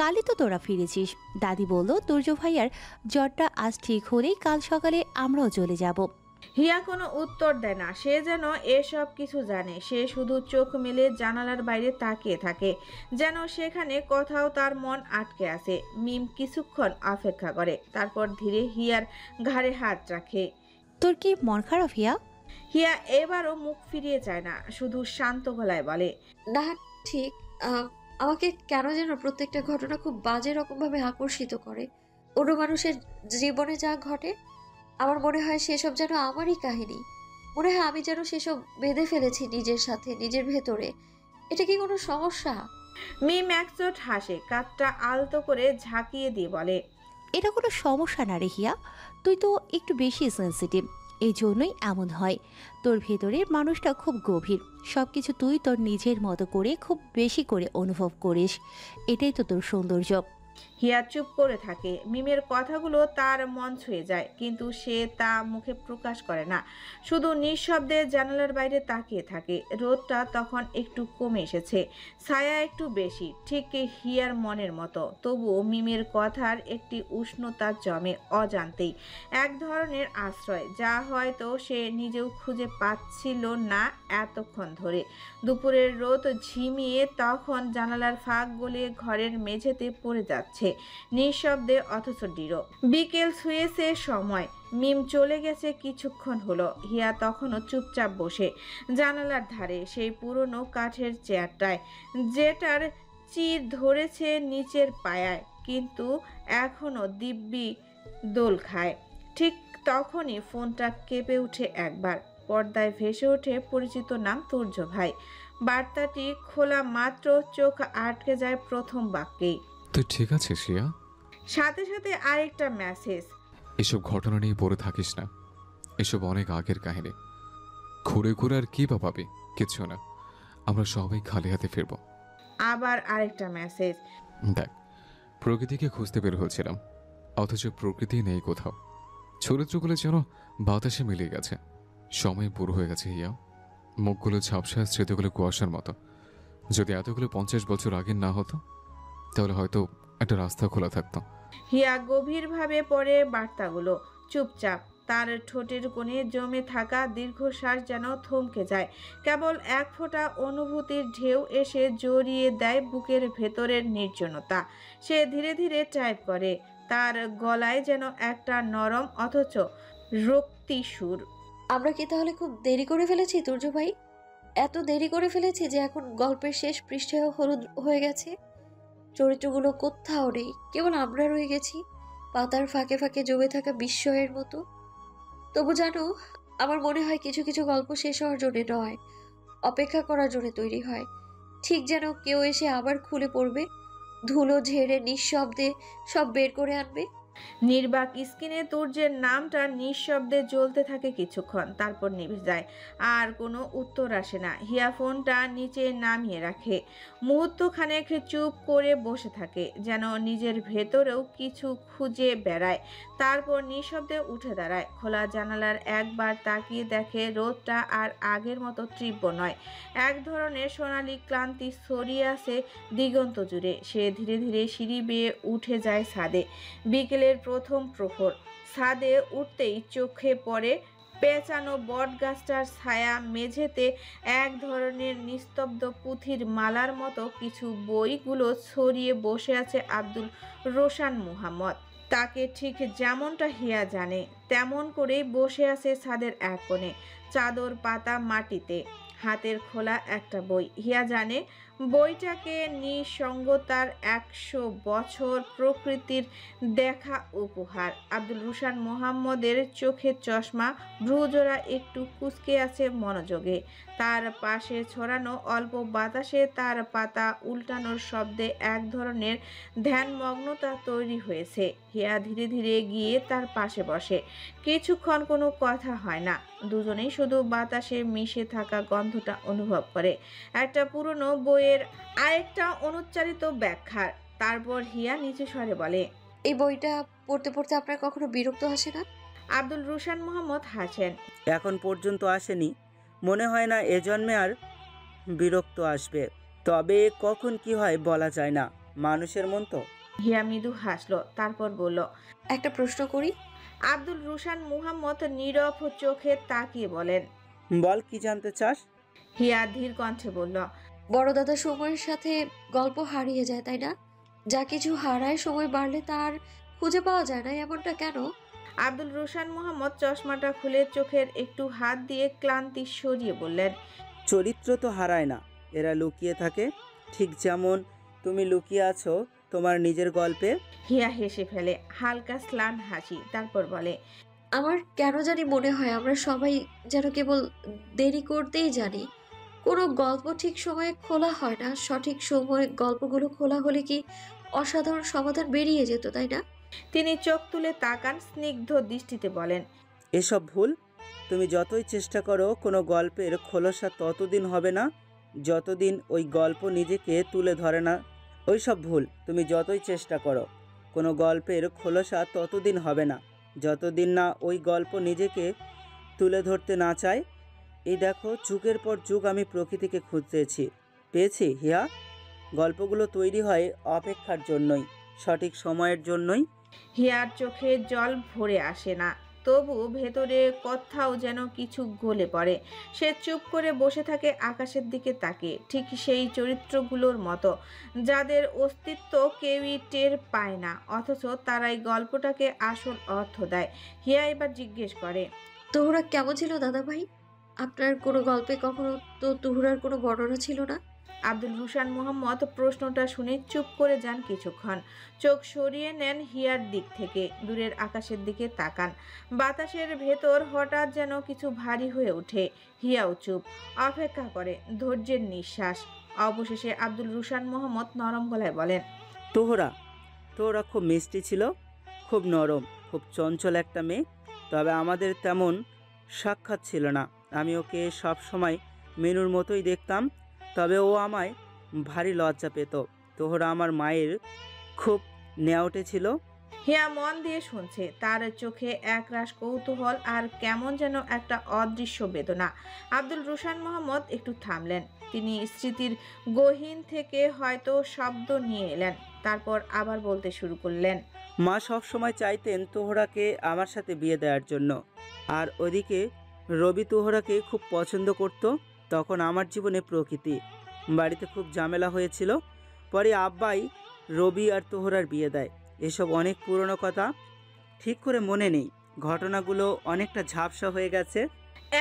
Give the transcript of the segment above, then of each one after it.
কালই তো তোরা ফিরেছিস। দাদি বলল তুর্য ভাইয়ার জ্বরটা আজ ঠিক হলেই কাল সকালে আমরাও চলে যাব। হিয়া কোনো উত্তর দেয় না। সে যেন এসব কিছু জানে। সে শুধু চোখ মেলে জানালার বাইরে তাকিয়ে থাকে, যেন সেখানে কোথাও তার মন আটকে আছে। মিম কিছুক্ষণ অপেক্ষা করে, তারপর ধীরে হিয়ার ঘাড়ে হাত রাখে। তোর কি মন খারাপ হিয়া? হিয়া এবারও মুখ ফিরিয়ে চায় না, শুধু শান্ত গলায় বলে, না, ঠিক। আমাকে কেন যেন প্রত্যেকটা ঘটনা খুব বাজে রকমভাবে আকর্ষিত করে। অন্য মানুষের জীবনে যা ঘটে আমার মনে হয় সেসব যেন আমারই কাহিনী। মনে হয় আমি যেন সেসব বেঁধে ফেলেছি নিজের সাথে, নিজের ভেতরে। এটা কি কোনো সমস্যা? মিম একচোট হাসে, কাঁধটা আলতো করে ঝাঁকিয়ে দিয়ে বলে, এটা কোনো সমস্যা না রে হিয়া, তুই তো একটু বেশি সেন্সিটিভ, এই জন্যই এমন হয়। তোর ভেতরে মানুষটা খুব গভীর, সব কিছু তুই তোর নিজের মতো করে খুব বেশি করে অনুভব করিস, এটাই তো তোর সৌন্দর্য। হিয়া চুপ করে থাকে। মিমের কথাগুলো তার মন ছুঁয়ে যায়, কিন্তু সে তা মুখে প্রকাশ করে না, শুধু নিঃশব্দে জানালার বাইরে তাকিয়ে থাকে। রোদটা তখন একটু কমে এসেছে, ছায়া একটু বেশি, ঠিক হিয়ার মনের মতো। তবুও মিমের কথার একটি উষ্ণতা জমে অজান্তেই, এক ধরনের আশ্রয়, যা হয়তো সে নিজেও খুঁজে পাচ্ছিল না এতক্ষণ ধরে। দুপুরের রোদ ঝিমিয়ে তখন জানালার ফাঁক গলিয়ে ঘরের মেঝেতে পড়ে যাচ্ছে, নিঃশব্দে অথচ দৃঢ়। বিকেল ছুঁয়েছে সময়। মিম চলে গেছে কিছুক্ষণ হলো। হিয়া তখনও চুপচাপ বসে জানালার ধারে, সেই পুরনো কাঠের চেয়ারটায়, যেটার চির ধরেছে নিচের পায়ায়, কিন্তু এখনো দিব্যি দোল খায়। ঠিক তখনই ফোনটা কেঁপে উঠে একবার। পর্দায় ভেসে ওঠে পরিচিত নাম তুর্য ভাই। বার্তাটি খোলা মাত্র চোখ আটকে যায় প্রথম বাক্যেই। তুই ঠিক আছিস রিয়া? সাথে সাথে আরেকটা মেসেজ, এসব ঘটনা নিয়ে পড়ে থাকিস না, এসব অনেক আগের কাহিনী। ঘুরে ঘুরে আর কি বা পাবি? কিছু না, আমরা সবাই খালি হাতে ফিরব। আবার আরেকটা মেসেজ, দেখ, প্রকৃতিকে খুঁজতে বের হয়েছিলাম, অথচ প্রকৃতি নেই কোথাও। চরিত্রগুলো যেন বাতাসে মিলিয়ে গেছে। সময় পুরো হয়ে গেছে হিয়া, মুখগুলো ঝাপসা, স্মৃতিগুলো কুয়াশার মতো। যদি এতগুলো 50 বছর আগের না হতো, তাহলে হয়তো একটা রাস্তা খোলা থাকতো। হিয়া গভীরভাবে পড়ে বার্তাগুলো, চুপচাপ। তার ঠোঁটের কোণে জমে থাকা দীর্ঘশ্বাস যেন থমকে যায়। কেবল এক ফোঁটা অনুভূতির ঢেউ এসে জড়িয়ে দেয় বুকের ভেতরের নির্জনতা। সে ধীরে ধীরে টাইপ করে, তার গলায় যেন একটা নরম অথচ রক্তি সুর। আমরা কি তাহলে খুব দেরি করে ফেলেছি তুর্য ভাই? এত দেরি করে ফেলেছি যে এখন গল্পের শেষ পৃষ্ঠায়ও হলুদ হয়ে গেছে। চরিত্রগুলো কোথাও নেই, কেবল আমরা রয়ে গেছি পাতার ফাঁকে ফাঁকে জমে থাকা বিস্ময়ের মতো। তবু জানো, আমার মনে হয় কিছু কিছু গল্প শেষ হওয়ার জন্য নয়, অপেক্ষা করার জন্য তৈরি হয়। ঠিক যেন কেউ এসে আবার খুলে পড়বে, ধুলো ঝেড়ে নিঃশব্দে সব বের করে আনবে। নির্বাক স্ক্রিনে তুর্যের নামটা নিঃশব্দে জ্বলতে থাকে কিছুক্ষণ, তারপর নিভে যায়। আর কোনো উত্তর আসে না। হিয়া ফোনটা নিচে নামিয়ে রাখে, মুহূর্তখানেক চুপ করে বসে থাকে, যেন নিজের ভেতরেও কিছু খুঁজে বেড়ায়। তারপর নিঃশব্দে উঠে দাঁড়ায়। খোলা জানালার একবার তাকিয়ে দেখে রোদটা আর আগের মতো তীব্র নয়। এক ধরনের সোনালি ক্লান্তি ছড়িয়ে আছে দিগন্ত জুড়ে। সে ধীরে ধীরে সিঁড়ি বেয়ে উঠে যায় ছাদে। বিকেলের প্রথম প্রহর। ছাদে উঠতেই চোখে পড়ে পেঁচানো বট গাছটার ছায়া। মেঝেতে এক ধরনের নিস্তব্ধ পুঁথির মালার মতো কিছু বইগুলো ছড়িয়ে বসে আছে আব্দুল রোশান মুহাম্মদ। তাকে ঠিক যেমনটা হিয়া জানে, তেমন করেই বসে আছে ছাদের এক কোণে, চাদর পাতা মাটিতে, হাতের খোলা একটা বই। হিয়া জানে বইটাকে নিঃসঙ্গতার 100 বছর প্রকৃতির দেখা উপহার। আব্দুল রোশান মোহাম্মদের চোখের চশমা, ভ্রুজোড়া একটু কুঁচকে আছে মনোযোগে। তার পাশে ছড়ানো অল্প বাতাসে তার পাতা উল্টানোর শব্দে এক ধরনের ধ্যানমগ্নতা তৈরি হয়েছে। হিয়া ধীরে ধীরে গিয়ে তার পাশে বসে। কিছুক্ষণ কোনো কথা হয় না, দুজনেই শুধু বাতাসে মিশে থাকা গন্ধটা অনুভব করে, একটা পুরনো বইয়ের আরেকটা অনুচ্চারিত ব্যাখ্যার। তারপর হিয়া নিচু স্বরে বলে, এই বইটা পড়তে পড়তে আপনার কখনো বিরক্ত আসে না? আব্দুল রোশান মোহাম্মদ হাসেন। এখন পর্যন্ত আসেনি, মনে হয় না এ জন্মে আর বিরক্ত আসবে। তবে কখন কি হয় বলা যায় না। মানুষের মন তো। হিয়া মৃদু হাসলো, তারপর বলল, একটা প্রশ্ন করি। আব্দুল রুশান মুহাম্মদ নীরব চোখে তাকিয়ে বলেন। বল, কি জানতে চাস? হিয়া ধীর কণ্ঠে বলল, বড় দাদা সময়ের সাথে গল্প হারিয়ে যায়, তাই না? যা কিছু হারায় সময় বাড়লে তার খুঁজে পাওয়া যায় না, এমনটা কেন? আব্দুল রুশান মুহাম্মদ চশমাটা খুলে চোখের একটু হাত দিয়ে ক্লান্তি সরিয়ে বললেন, চরিত্র তো হারায় না, এরা লুকিয়ে থাকে, ঠিক যেমন তুমি লুকিয়ে আছো তোমার নিজের গল্পে। হিয়া হেসে ফেলে, হালকা স্লান হাসি, তারপর বলে, আমার কেন জানি মনে হয় আমরা সবাই যেন কেবল দেরি করতেই জানি। কোনো গল্প ঠিক সময়ে খোলা হয় না, সঠিক সময়ে গল্পগুলো খোলা হলে কি অসাধারণ সমাধান বেরিয়ে যেত, তাই না? তিনি চোখ তুলে তাকান, স্নিগ্ধ দৃষ্টিতে বলেন, এসব ভুল। তুমি যতই চেষ্টা করো কোনো গল্পের খোলসা ততদিন হবে না যতদিন ওই গল্প নিজেকে তুলে ধরে না। ওই সব ভুল। তুমি যতই চেষ্টা করো কোনো গল্পের খোলসা ততদিন হবে না যতদিন না ওই গল্প নিজেকে তুলে ধরতে না চায়। এই দেখো, যুগের পর যুগ আমি প্রকৃতিকে খুঁজতেছি, পেয়েছি হিয়া। গল্পগুলো তৈরি হয় অপেক্ষার জন্যই, সঠিক সময়ের জন্যই। হিয়ার চোখে জল ভরে আসে না, তবু ভেতরে কোথাও যেন কিছু গলে পড়ে। সে চুপ করে বসে থাকে আকাশের দিকে তাকিয়ে, ঠিক সেই চরিত্রগুলোর মতো যাদের অস্তিত্ব কেউই টের পায় না, অথচ তারাই গল্পটাকে আসল অর্থ দেয়। হিয়া এবার জিজ্ঞেস করে, তুহুরা কেমন ছিল দাদা ভাই? আপনার কোনো গল্পে কখনো তো তুহুরার কোনো বর্ণনা ছিল না? আব্দুল রুশান মুহাম্মদ প্রশ্নটা শুনে চুপ করে যান কিছুক্ষণ, চোখ সরিয়ে নেন হিয়ার দিক থেকে, দূরের আকাশের দিকে তাকান। বাতাসের ভেতর হঠাৎ যেন কিছু ভারী হয়ে ওঠে। হিয়াও চুপ, অপেক্ষা করে, ধৈর্যের নিঃশ্বাস। অবশেষে আব্দুল রুশান মুহাম্মদ নরম গলায় বলেন, তোরা খুব মিষ্টি ছিল, খুব নরম, খুব চঞ্চল একটা মেয়ে। তবে আমাদের তেমন সাক্ষাৎ ছিল না। আমি ওকে সব সময় মেনুর মতোই দেখতাম, তবে ও আমায় ভারী লজ্জা পেত। তোহরা আমার মায়ের খুব নেওয়াটে ছিল। হিয়া মন দিয়ে শুনছে, তার চোখে একরাশ কৌতূহল আর কেমন যেন একটা অদৃশ্য বেদনা। আব্দুল রুশান মুহাম্মদ একটু থামলেন, তিনি স্মৃতির গহীন থেকে হয়তো শব্দ নিয়ে এলেন, তারপর আবার বলতে শুরু করলেন, মা সব সময় চাইতেন তোহরাকে আমার সাথে বিয়ে দেওয়ার জন্য, আর ওদিকে রবি তোহরাকে খুব পছন্দ করত। তখন আমার জীবনে প্রকৃতি, বাড়িতে খুব ঝামেলা হয়েছিল। পরে আব্বাই রবি আর তোহরার বিয়ে দেয়। এসব অনেক পুরনো কথা, ঠিক করে মনে নেই। ঘটনাগুলো অনেকটা ঝাপসা হয়ে গেছে।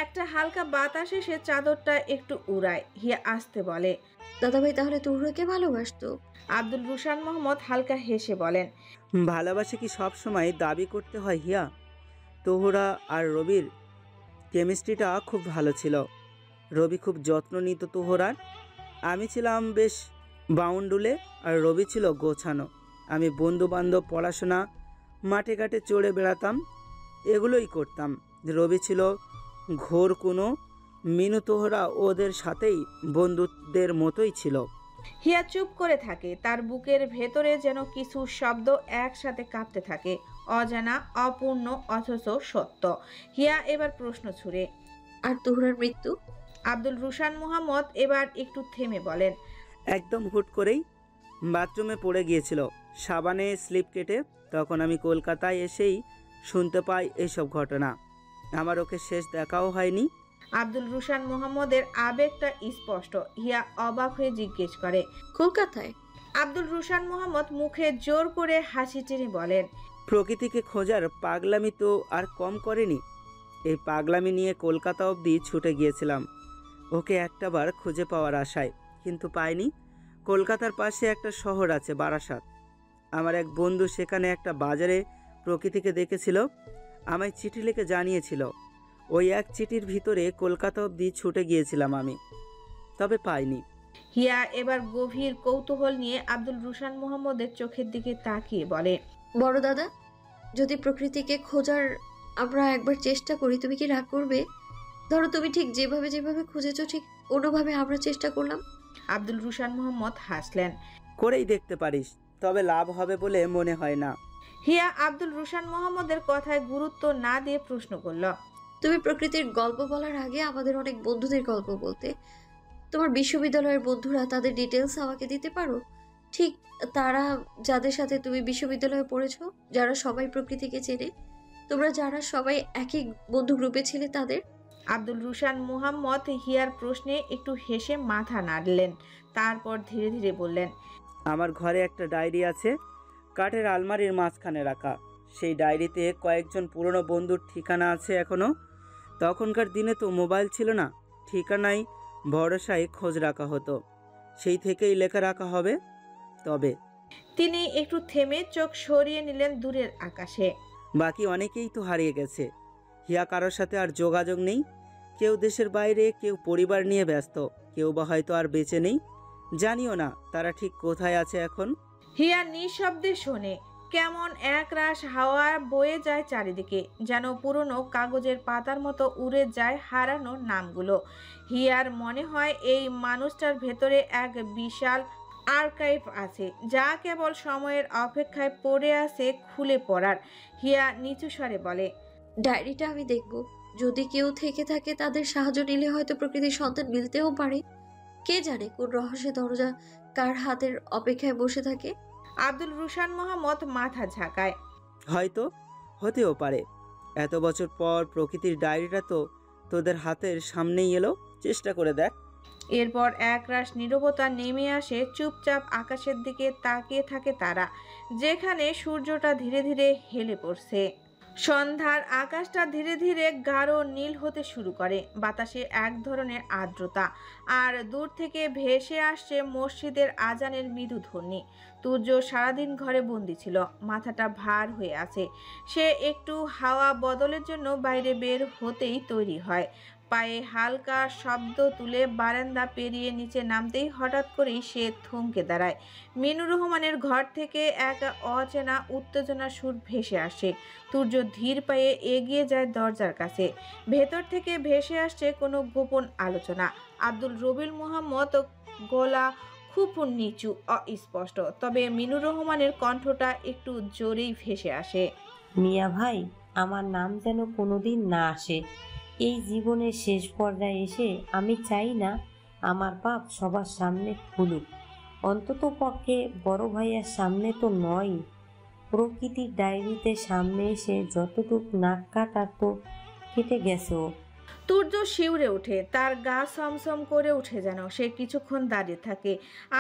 একটা হালকা বাতাস এসে চাদরটা একটু উড়ায়। হিয়া আসতে বলে, দাদা ভাই তাহলে তুহুরাকে ভালোবাসতো? আব্দুল রুশান মোহাম্মদ হালকা হেসে বলেন, ভালোবাসা কি সব সময় দাবি করতে হয় হিয়া? তোহরা আর রবির কেমিস্ট্রিটা খুব ভালো ছিল। রবি খুব যত্ন নিত তোহরার। আমি ছিলাম বেশ বাউন্ডুলে, আর রবি ছিল গোছানো। আমি বন্ধু বান্ধব, পড়াশোনা, মাঠে ঘাটে চড়ে বেড়াতাম, এগুলোই করতাম। রবি ছিল ঘোর কোনো, মিনু তোহরা ওদের সাথেই বন্ধুদের মতোই ছিল। হিয়া চুপ করে থাকে, তার বুকের ভেতরে যেন কিছু শব্দ একসাথে কাঁপতে থাকে, অজানা, অপূর্ণ, অথচ সত্য। হিয়া এবার প্রশ্ন ছুড়ে, আর তুহুরার মৃত্যু? আব্দুল রুশান মুহাম্মদ এবার একটু থেমে বলেন, একদম হুট করেই বাথরুমে পড়ে গিয়েছিল, সাবানে স্লিপ কেটে। তখন আমি কলকাতায় এসেই শুনতে পাই এইসব ঘটনা। আমার ওকে শেষ দেখাও হয়নি। আব্দুল রুশান মুহাম্মদের আবেগটা স্পষ্ট। হিয়া অবাক হয়ে জিজ্ঞেস করে, কলকাতায়? আব্দুল রুশান মুহাম্মদ মুখে জোর করে হাসি টেনে বলেন, প্রকৃতিকে খোঁজার পাগলামি তো আর কম করেনি। এই পাগলামি নিয়ে কলকাতা অবধি ছুটে গিয়েছিলাম ওকে একটাবার খুঁজে পাওয়ার আশায়, কিন্তু পাইনি। কলকাতার পাশে একটা শহর আছে, বারাসাত। আমার এক বন্ধু সেখানে একটা বাজারে প্রকৃতিকে দেখেছিল, আমায় চিঠি লিখে জানিয়েছিল। ওই এক চিঠির ভিতরে কলকাতা অবধি ছুটে গিয়েছিলাম আমি, তবে পাইনি। হিয়া এবার গভীর কৌতূহল নিয়ে আব্দুল রুশান মুহাম্মদের চোখের দিকে তাকিয়ে বলে, বড় দাদা, যদি প্রকৃতিকে খোঁজার আমরা একবার চেষ্টা করি, তুমি কি রাগ করবে? ধরো তুমি ঠিক যেভাবে যেভাবে খুঁজেছো, ঠিক অন্যভাবে আমরা চেষ্টা করলাম। আব্দুল রুশান মুহাম্মদ হাসলেন। করেই দেখতে পারিস, তবে লাভ হবে বলে মনে হয় না। হিয়া আব্দুল রুশান মুহাম্মদের কথায় গুরুত্ব না দিয়ে প্রশ্ন করল, তুমি প্রকৃতির গল্প বলার আগে আমাদের অনেক বন্ধুদের গল্প বলতে। তোমার বিশ্ববিদ্যালয়ের বন্ধুরা, তাদের ডিটেলস আমাকে দিতে পারো? ঠিক তারা যাদের সাথে তুমি বিশ্ববিদ্যালয়ে পড়েছো, যারা সবাই প্রকৃতিকে চেনে, তোমরা যারা সবাই একই বন্ধু গ্রুপে ছিলে তাদের। আব্দুল রুশান মুহাম্মদ হিয়ার প্রশ্নে একটু হেসে মাথা নাড়লেন, তারপর ধীরে ধীরে বললেন, আমার ঘরে একটা ডায়েরি আছে, কাঠের আলমারির মাঝখানে রাখা। সেই ডায়েরিতে কয়েকজন পুরনো বন্ধুর ঠিকানা আছে এখনও। তখনকার দিনে তো মোবাইল ছিল না, ঠিকানায় ভরসায় খোঁজ রাখা হতো, সেই থেকেই লেখা রাখা হবে। তবে তিনি একটু থেমে চোখ সরিয়ে নিলেন দূরের আকাশে। বাকি অনেকেই তো হারিয়ে গেছে। হিয়া কারোর সাথে আর যোগাযোগ নেই, কেউ দেশের বাইরে, কেউ পরিবার নিয়ে ব্যস্ত, কেউ বা হয়তো আর বেঁচে নেই। জানিও না তারা ঠিক কোথায় আছে এখন। হিয়া নিঃশব্দে শোনে, কেমন একরাশ হাওয়া বয়ে যায় চারিদিকে, যেন পুরনো কাগজের পাতার মতো উড়ে যায় হারানো নামগুলো। হিয়ার মনে হয় এই মানুষটার ভেতরে এক বিশাল আর্কাইভ আছে, যা কেবল সময়ের অপেক্ষায় পড়ে আছে খুলে পড়ার। হিয়া নিচু স্বরে বলে, ডায়েরিটা আমি দেখব। যদি কেউ থেকে থাকে তাদের সাহায্য নিলে হয়তো প্রকৃতির সন্তান মিলতেও পারে। কে জানে কোন রহস্যের দরজা কার হাতের অপেক্ষায় বসে থাকে। আব্দুল রুশান মোহাম্মদ মাথা ঝাঁকায়। হয়তো, হতেও পারে। এত বছর পর প্রকৃতির ডায়েরিটা তো তোদের হাতের সামনেই এলো, চেষ্টা করে দেখ। এরপর একরাশ নীরবতা নেমে আসে, চুপচাপ আকাশের দিকে তাকিয়ে থাকে তারা, যেখানে সূর্যটা ধীরে ধীরে হেলে পড়ছে। সন্ধ্যার আকাশটা ধীরে ধীরে গাঢ় নীল হতে শুরু করে, বাতাসে এক ধরনের আর্দ্রতা, আর দূর থেকে ভেসে আসছে মসজিদের আজানের মৃদু ধ্বনি। তুর্য সারাদিন ঘরে বন্দি ছিল, মাথাটা ভার হয়ে আছে। সে একটু হাওয়া বদলের জন্য বাইরে বের হতেই তৈরি হয়। পায়ে হালকা শব্দ তুলে বারান্দা পেরিয়ে নিচে নামতেই হঠাৎ করেই সে থমকে দাঁড়ায়। মিনুর রহমানের ঘর থেকে এক অচেনা উত্তেজনা সুর ভেসে আসে। তুর্য ধীর পায়ে এগিয়ে যায় দরজার কাছে। ভেতর থেকে ভেসে আসছে কোনো গোপন আলোচনা। আব্দুল রবিল মোহাম্মদ গলা খুব নিচু, অস্পষ্ট, তবে মিনুর রহমানের কণ্ঠটা একটু জোরেই ভেসে আসে। মিয়া ভাই, আমার নাম যেন কোনোদিন না আসে এই জীবনের শেষ পর্যায়ে এসে। আমি চাই না আমার পাপ সবার সামনে খুলুক, অন্তত পক্ষে বড় ভাইয়ার সামনে তো নয়। প্রকৃতির ডায়েরিতে সামনে এসে যতটুক নাক কাটার তো কেটে গেছে ও। তুর্য শিউরে ওঠে, তার গা সমসম করে উঠে, যেন সে কিছুক্ষণ দাঁড়িয়ে থাকে,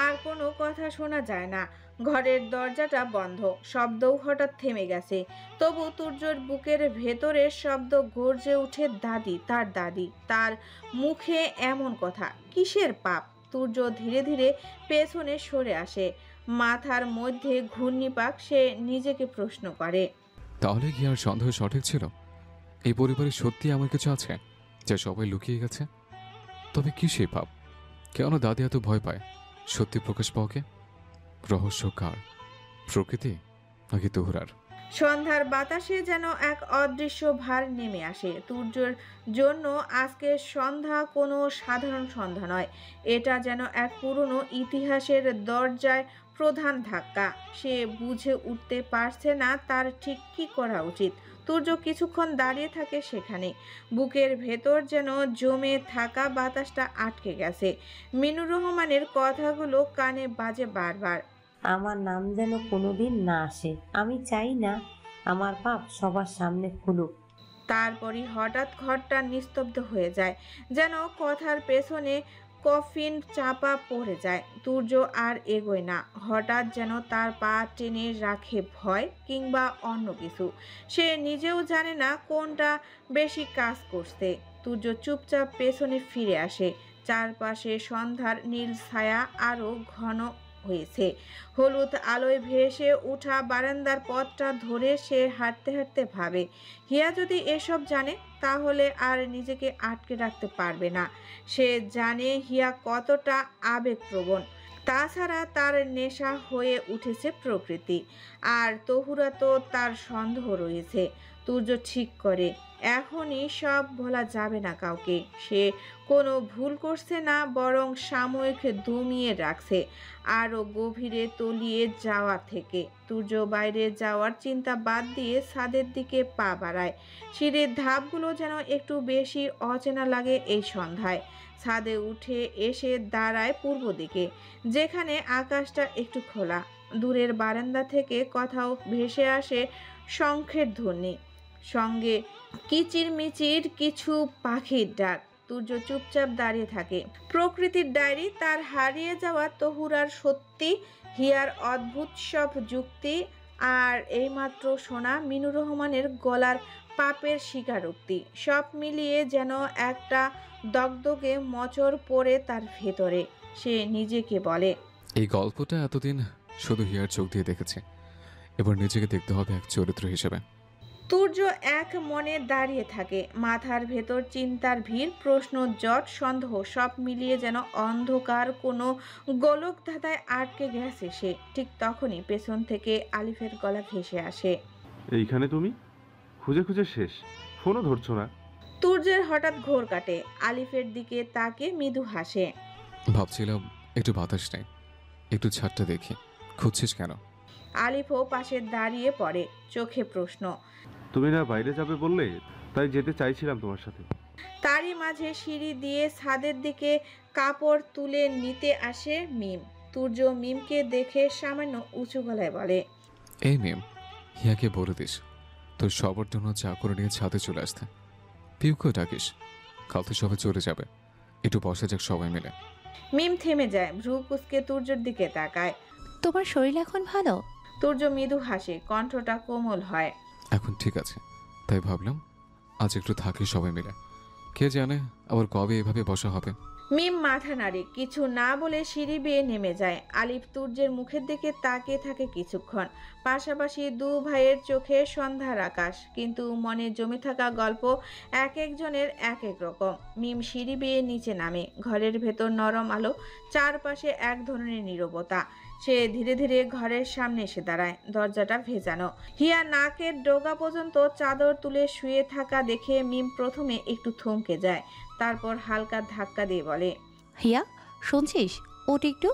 আর কোনো কথা শোনা যায় না। ঘরের দরজাটা বন্ধ, শব্দও হঠাৎ থেমে গেছে। তবু তুর্যর বুকের ভেতরের শব্দ গর্জে উঠে, দাদি, তার দাদি, তার মুখে এমন কথা। কিসের পাপ? তুর্য ধীরে ধীরে পেছনে সরে আসে, মাথার মধ্যে ঘূর্ণিপাক। সে নিজেকে প্রশ্ন করে, তাহলে কি আর সন্দেহ সঠিক ছিল? এই পরিবারে সত্যি এমন কিছু আছে যা সবাই লুকিয়ে গেছে? তবে কি সেই পাপ? কেন দাদি এত ভয় পায় সত্যি প্রকাশ পাওয়াকে? রহস্য কার? প্রকৃতি নাকি তোহরার? সন্ধ্যার বাতাসে যেন এক অদৃশ্য ভার নেমে আসে। তুর্যর জন্য আজকের সন্ধ্যা কোনো সাধারণ সন্ধ্যা নয়, এটা যেন এক পুরনো ইতিহাসের দরজায় প্রধান ধাক্কা। সে বুঝে উঠতে পারছে না তার ঠিক কী করা উচিত। তুর্য কিছুক্ষণ দাঁড়িয়ে থাকে সেখানে, বুকের ভেতর যেন জমে থাকা বাতাসটা আটকে গেছে। মিনুর রহমানের কথাগুলো কানে বাজে বারবার। আমার নাম যেন কোনোদিন না আসে। আমি চাই না আমার পাপ সবার সামনে খুলুক। তারপরই হঠাৎ ঘরটা নিস্তব্ধ হয়ে যায়, যেন কথার পেছনে কফিন চাপা পড়ে যায়। তুর্য আর এগোয় না, হঠাৎ যেন তার পা টেনে রাখে ভয় কিংবা অন্য কিছু। সে নিজেও জানে না কোনটা বেশি কাজ করছে। তুর্য চুপচাপ পেছনে ফিরে আসে। চারপাশে সন্ধ্যার নীল ছায়া আরো ঘন হয়েছে। হলুদ আলোয় ভেসে ওঠা বারান্দার পথটা ধরে সে হাঁটতে হাঁটতে ভাবে, হিয়া যদি এসব জানে তাহলে আর নিজেকে আটকে রাখতে পারবে না। সে জানে হিয়া কতটা আবেগপ্রবণ। তাছাড়া তার নেশা হয়ে উঠেছে প্রকৃতি, আর তহুরা তো তার সন্দেহ রয়েছে। তুর্য ঠিক করে এখনই সব বলা যাবে না কাউকে। সে কোনো ভুল করছে না, বরং সাময়িক দমিয়ে রাখছে আরও গভীরে তলিয়ে যাওয়া থেকে। তুর্য বাইরে যাওয়ার চিন্তা বাদ দিয়ে ছাদের দিকে পা বাড়ায়। সিঁড়ির ধাপগুলো যেন একটু বেশি অচেনা লাগে এই সন্ধ্যায়। ছাদে উঠে এসে দাঁড়ায় পূর্ব দিকে, যেখানে আকাশটা একটু খোলা। দূরের বারান্দা থেকে কোথাও ভেসে আসে শঙ্খের ধ্বনি, সঙ্গে কিচিরমিচির কিছু পাখির ডাক। তুর্য চুপচাপ দাঁড়িয়ে থাকে। প্রকৃতির ডায়েরি, তার হারিয়ে যাওয়া তহুরার সত্যি, হিয়ার অদ্ভুত সব যুক্তি, আর এইমাত্র শোনা মিনুর রহমানের গলার পাপের স্বীকারোক্তি, সব মিলিয়ে যেন একটা দগদগে মোচড় পড়ে তার ভেতরে। সে নিজেকে বলে, এই গল্পটা এতদিন শুধু হিয়ার চোখ দিয়ে দেখেছে, এবার নিজেকে দেখতে হবে এক চরিত্র হিসেবে। তুর্য এক মনে দাঁড়িয়ে থাকে। মাথার ভেতর চিন্তার ভিড়, প্রশ্ন, জট, সন্দেহ, সব মিলিয়ে যেন অন্ধকার কোনো গোলক ধাঁধায় আটকে গেছে সে। ঠিক তখনই পেছন থেকে আলিফের গলা ভেসে আসে, এইখানে তুমি? খুঁজে খুঁজে শেষ, ফোনও ধরছো না। তুর্যের হঠাৎ ঘোর কাটে। আলিফের দিকে তাকে মৃদু হাসে। ভাবছিলাম একটু বাতাস নেই, একটু ছাদটা দেখি। খুঁজছিস কেন? আলিফও পাশে দাঁড়িয়ে পড়ে, চোখে প্রশ্ন। তুমি না বাইরে যাবে বললে, তাই যেতে চাইছিলাম তোমার সাথে। তারই মাঝে সিঁড়ি দিয়ে ছাদের দিকে কাপড় তুলে নিতে আসে মিম। তুর্য মিমকে দেখে সামান্য উঁচু গলায় বলে, এই মেম, হিয়াকে বলে দিস তোর সবার জন্য চা করে নিয়ে ছাদে চলে আসতে। পিউকেও ডাকিস, কাল তো সবাই চলে যাবে, একটু বসা যাক সবাই মিলে। মিম থেমে যায়, ভ্রু কুঁচকে তুর্যর দিকে তাকায়। তোমার শরীর এখন ভালো? তুর্য মৃদু হাসে, কণ্ঠটা কোমল হয়। এখন ঠিক আছে, তাই ভাবলাম আজ একটু থাকি সবাই মিলে। কে জানে আবার কবে এভাবে বসা হবে। মিম মাথা নাড়ে, কিছু না বলে সিঁড়ি বেয়ে নেমে যায়। আলিফ তুর্যের মুখের দিকে তাকিয়ে থাকে কিছুক্ষণ। পাশাপাশি দু ভাইয়ের চোখে সন্ধ্যার আকাশ, কিন্তু মনে জমে থাকা গল্প এক একজনের এক এক রকম। মিম সিঁড়ি বেয়ে নিচে নামে। ঘরের ভেতর নরম আলো, চারপাশে এক ধরনের নীরবতা। সে ধীরে ধীরে ঘরের সামনে এসে দাঁড়ায়। দরজাটা ভেজানো। হিয়া নাকের ডগা পর্যন্ত চাদর তুলে শুয়ে থাকা দেখে মিম প্রথমে একটু থমকে যায়, তারপর হালকা ধাক্কা দিয়ে বলে, হিয়া, শুনছিস? ওঠ একটু।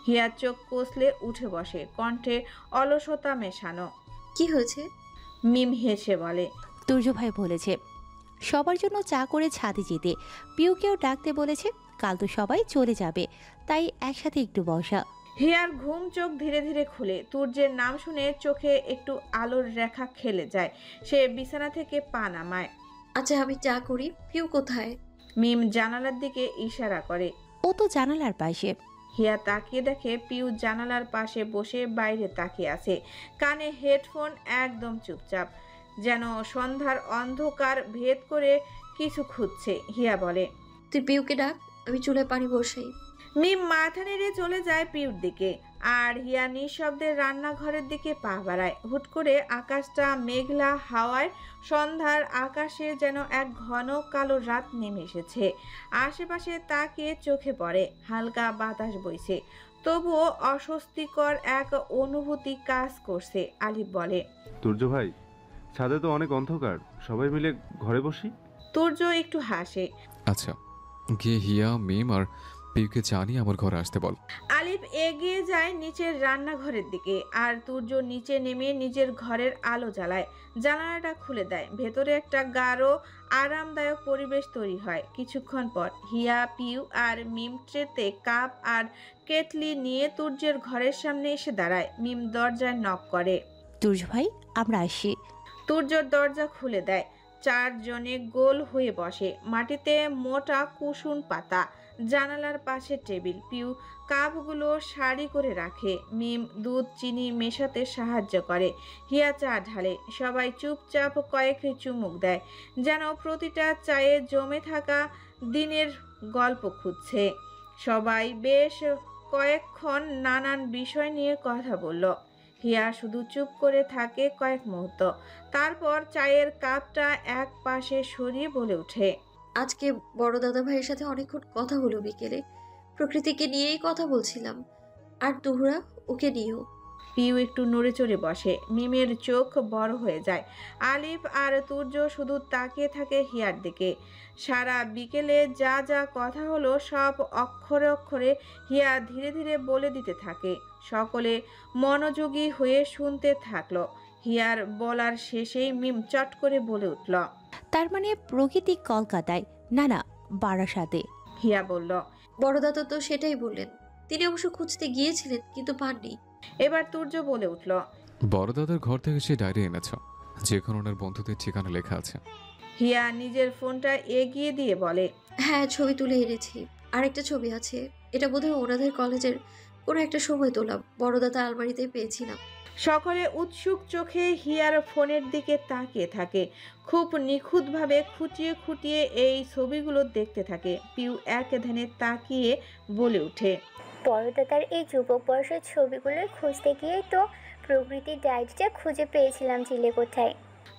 হিয়া চোখ কষলে উঠে বসে, কণ্ঠে অলসতা মেশানো। কি হয়েছে? মিম হেসে বলে, তুর্য ভাই বলেছে সবার জন্য চা করে ছাদে যেতে, পিউকেও ডাকতে বলেছে। কাল তো সবাই চলে যাবে, তাই একসাথে একটু বসা। হিয়ার ঘুম চোখ ধীরে ধীরে খুলে। তুর্যের নাম শুনে চোখে একটু আলোর রেখা খেলে যায়। সে বিছানা থেকে পা নামায়। আচ্ছা, আমি চা করি। পিউ কোথায়? মিম জানালার দিকে ইশারা করে। ও তো জানালার পাশে। হিয়া তাকিয়ে দেখে পিউ জানালার পাশে বসে বাইরে তাকিয়ে আছে, কানে হেডফোন, একদম চুপচাপ, যেন সন্ধ্যার অন্ধকার ভেদ করে কিছু খুঁজছে। হিয়া বলে, তুই পিউকে ডাক, আমি চুলায় পানি বসাই। মিম মাথা নেড়ে চলে যায় পিউর দিকে, আর হিয়া নিঃশব্দে রান্নাঘরের দিকে পা বাড়ায়। হুট করে আকাশটা মেঘলা হাওয়ায়, সন্ধ্যার আকাশে যেন এক ঘন কালো রাত নেমে এসেছে। আশেপাশে তাকিয়ে চোখে পড়ে হালকা বাতাস বইছে, তবুও অস্বস্তিকর এক অনুভূতি কাজ করছে। আলিফ বলে, তুর্য ভাই, ছাদে তো অনেক অন্ধকার, সবাই মিলে ঘরে বসি। তুর্য একটু হাসে। আচ্ছা, গিয়ে হিয়া, মিম আর পিউকে জানিয়ে আমার ঘরে আসতে বল। আলিফ এগিয়ে যায় নিচের রান্নাঘরের দিকে, আর তুর্য নিচে নেমে নিজের ঘরের আলো জ্বালায়। জানালাটা খুলে দেয়। ভেতরে একটা গাঢ় আরামদায়ক পরিবেশ তৈরি হয়। কিছুক্ষণ পর হিয়া, পিউ আর মিম ট্রেতে কাপ আর কেটলি নিয়ে তুর্যের ঘরের সামনে এসে দাঁড়ায়। মিম দরজায় নক করে। তুর্য ভাই, আমরা আসি। তুর্য দরজা খুলে দেয়। চারজনে গোল হয়ে বসে। মাটিতে মোটা কুসুম পাতা, জানালার পাশে টেবিল। পিউ কাপগুলো সারি করে রাখে। মিম দুধ চিনি মেশাতে সাহায্য করে। হিয়া চা ঢালে। সবাই চুপচাপ কয়েক চুমুক দেয়, যেন প্রতিটা চায়ে জমে থাকা দিনের গল্প খুঁজছে। সবাই বেশ কয়েকক্ষণ নানান বিষয় নিয়ে কথা বলল। হিয়া শুধু চুপ করে থাকে কয়েক মুহূর্ত, তারপর চায়ের কাপটা এক পাশে সরিয়ে বলে ওঠে, আজকে বড় দাদা ভাইয়ের সাথে অনেকক্ষণ কথা হলো বিকেলে। প্রকৃতিকে নিয়েই কথা বলছিলাম, আর তুহরা, ওকে নিয়েও। পিউ একটু নড়ে চড়ে বসে। মিমের চোখ বড় হয়ে যায়। আলিফ আর তুর্য শুধু তাকিয়ে থাকে হিয়ার দিকে। সারা বিকেলে যা যা কথা হলো সব অক্ষরে অক্ষরে হিয়া ধীরে ধীরে বলে দিতে থাকে। সকলে মনোযোগী হয়ে শুনতে থাকলো। হিয়ার বলার শেষেই মিম চট করে বলে উঠল, তার মানে প্রকৃতি কলকাতায়, না না বারাসাতে। হিয়া বলল। বড়দাদা তো সেটাই বললেন। তিনি অবশ্য খুঁজতে গিয়েছিলেন কিন্তু পাননি। এবার তুর্য বলে উঠল, বড় দাদার ঘর থেকে সে ডায়েরি এনেছ, যেখানে ওনার বন্ধুদের ঠিকানা লেখা আছে। হিয়া নিজের ফোনটা এগিয়ে দিয়ে বলে, হ্যাঁ, ছবি তুলে এনেছি। আরেকটা ছবি আছে, এটা বোধহয় ওনাদের কলেজের কোনো একটা সময় তোলা। বড়দাদা আলমারিতে পেয়েছিলাম। সকলে উৎসুক চোখে হিয়ার ফোনের দিকে তাকিয়ে থাকে। খুব নিখুঁতভাবে খুঁটিয়ে খুঁটিয়ে এই ছবিগুলো দেখতে থাকে। পিউ এক ধ্যানে তাকিয়ে বলে ওঠে, বড়দাদার এই যুবক বয়সের ছবিগুলো খুঁজতে গিয়েই তো প্রকৃতির ডায়েরিটা খুঁজে পেয়েছিলাম চিলেকোঠায়।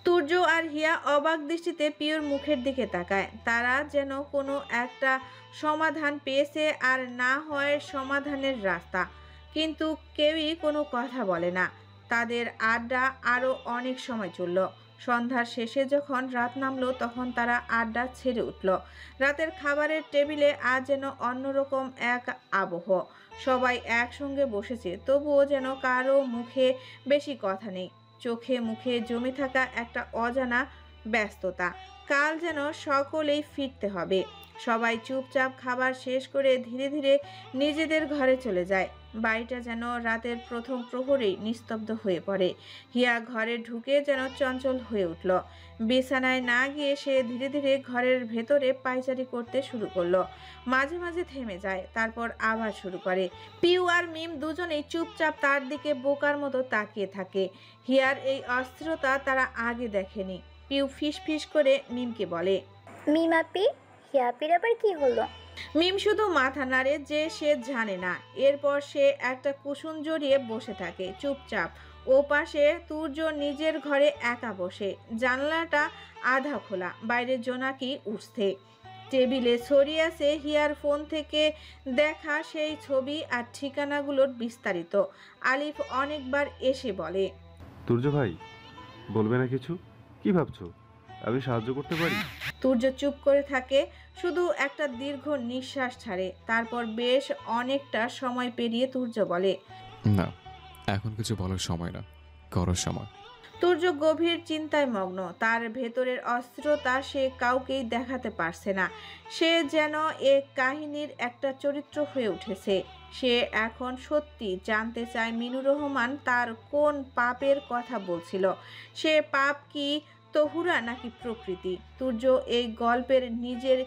তুর্য আর হিয়া অবাক দৃষ্টিতে পিউর মুখের দিকে তাকায়। তারা যেন কোনো একটা সমাধান পেয়েছে, আর না হয় সমাধানের রাস্তা। কিন্তু কেউই কোনো কথা বলে না। তাদের আড্ডা আরও অনেক সময় চলল। সন্ধ্যার শেষে যখন রাত নামলো তখন তারা আড্ডা ছেড়ে উঠল। রাতের খাবারের টেবিলে আজ যেন অন্যরকম এক আবহ। সবাই একসঙ্গে বসেছে, তবুও যেন কারো মুখে বেশি কথা নেই। চোখে মুখে জমে থাকা একটা অজানা ব্যস্ততা। কাল যেন সকলেই ফিরতে হবে। সবাই চুপচাপ খাবার শেষ করে ধীরে ধীরে নিজেদের ঘরে চলে যায়। বাড়িটা যেন রাতের প্রথম প্রহরেই নিস্তব্ধ হয়ে পড়ে। হিয়া ঘরে ঢুকে যেন চঞ্চল হয়ে উঠল। বিছানায় না গিয়ে সে ধীরে ধীরে ঘরের ভেতরে পায়চারি করতে শুরু করলো। মাঝে মাঝে থেমে যায়, তারপর আবার শুরু করে। পিউ আর মিম দুজনেই চুপচাপ তার দিকে বোকার মতো তাকিয়ে থাকে। হিয়ার এই অস্থিরতা তারা আগে দেখেনি। পিউ ফিস ফিস করে মিমকে বলে, মিমাপি, হিয়াপির আবার কি হলো? মিম শুধু মাথা নাড়ে যে সে জানে না। এরপর সে একটা কুশন জড়িয়ে বসে থাকে চুপচাপ। ও পাশে তুর্য নিজের ঘরে একা বসে, জানলাটা আধা খোলা, বাইরে জোনাকি উঠছে। টেবিলে ছড়িয়ে আছে হিয়ার ফোন থেকে দেখা সেই ছবি আর ঠিকানাগুলোর বিস্তারিত। আলিফ অনেকবার এসে বলে, তুর্য ভাই, বলবে না কিছু? কি ভাবছো? আমি সাহায্য করতে পারি? তুর্য চুপ করে থাকে, শুধু একটা দীর্ঘ নিঃশ্বাস ছাড়ে। তারপর বেশ অনেকটা সময় পেরিয়ে তুর্য বলে, না, এখন কিছু বলার সময় না, করার সময়। তুর্য গভীর চিন্তায় মগ্ন। তার ভেতরের অস্থিরতা সে কাউকেই দেখাতে পারছে না। সে যেন এ কাহিনীর একটা চরিত্র হয়ে উঠেছে। সে এখন সত্যি জানতে চায় মিনুর রহমান তার কোন পাপের কথা বলছিল। সে পাপ কি তহুরা নাকি প্রকৃতি? তুর্য এই গল্পের নিজের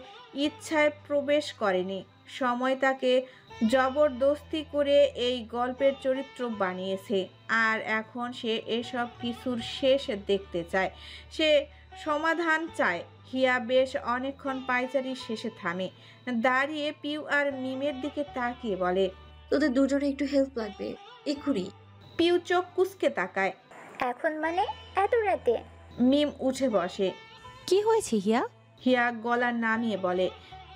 ইচ্ছায় প্রবেশ করেনি। সময় তাকে জবরদস্তি করে এই গল্পের চরিত্র বানিয়েছে। আর এখন সে এসব কিছুর শেষ দেখতে চায়। সে সমাধান চায়। হিয়া বেশ অনেকক্ষণ পায়চারি শেষে থামে, দাঁড়িয়ে পিউ আর মিমের দিকে তাকিয়ে বলে, তোদের দুজনে একটু হেল্প লাগবে এক্ষুনি। পিউ চোখ কুঁচকে তাকায়। এখন মানে এত রাতে? মিম উঠে বসে। কি হয়েছে হিয়া? হিয়া গলা নামিয়ে বলে,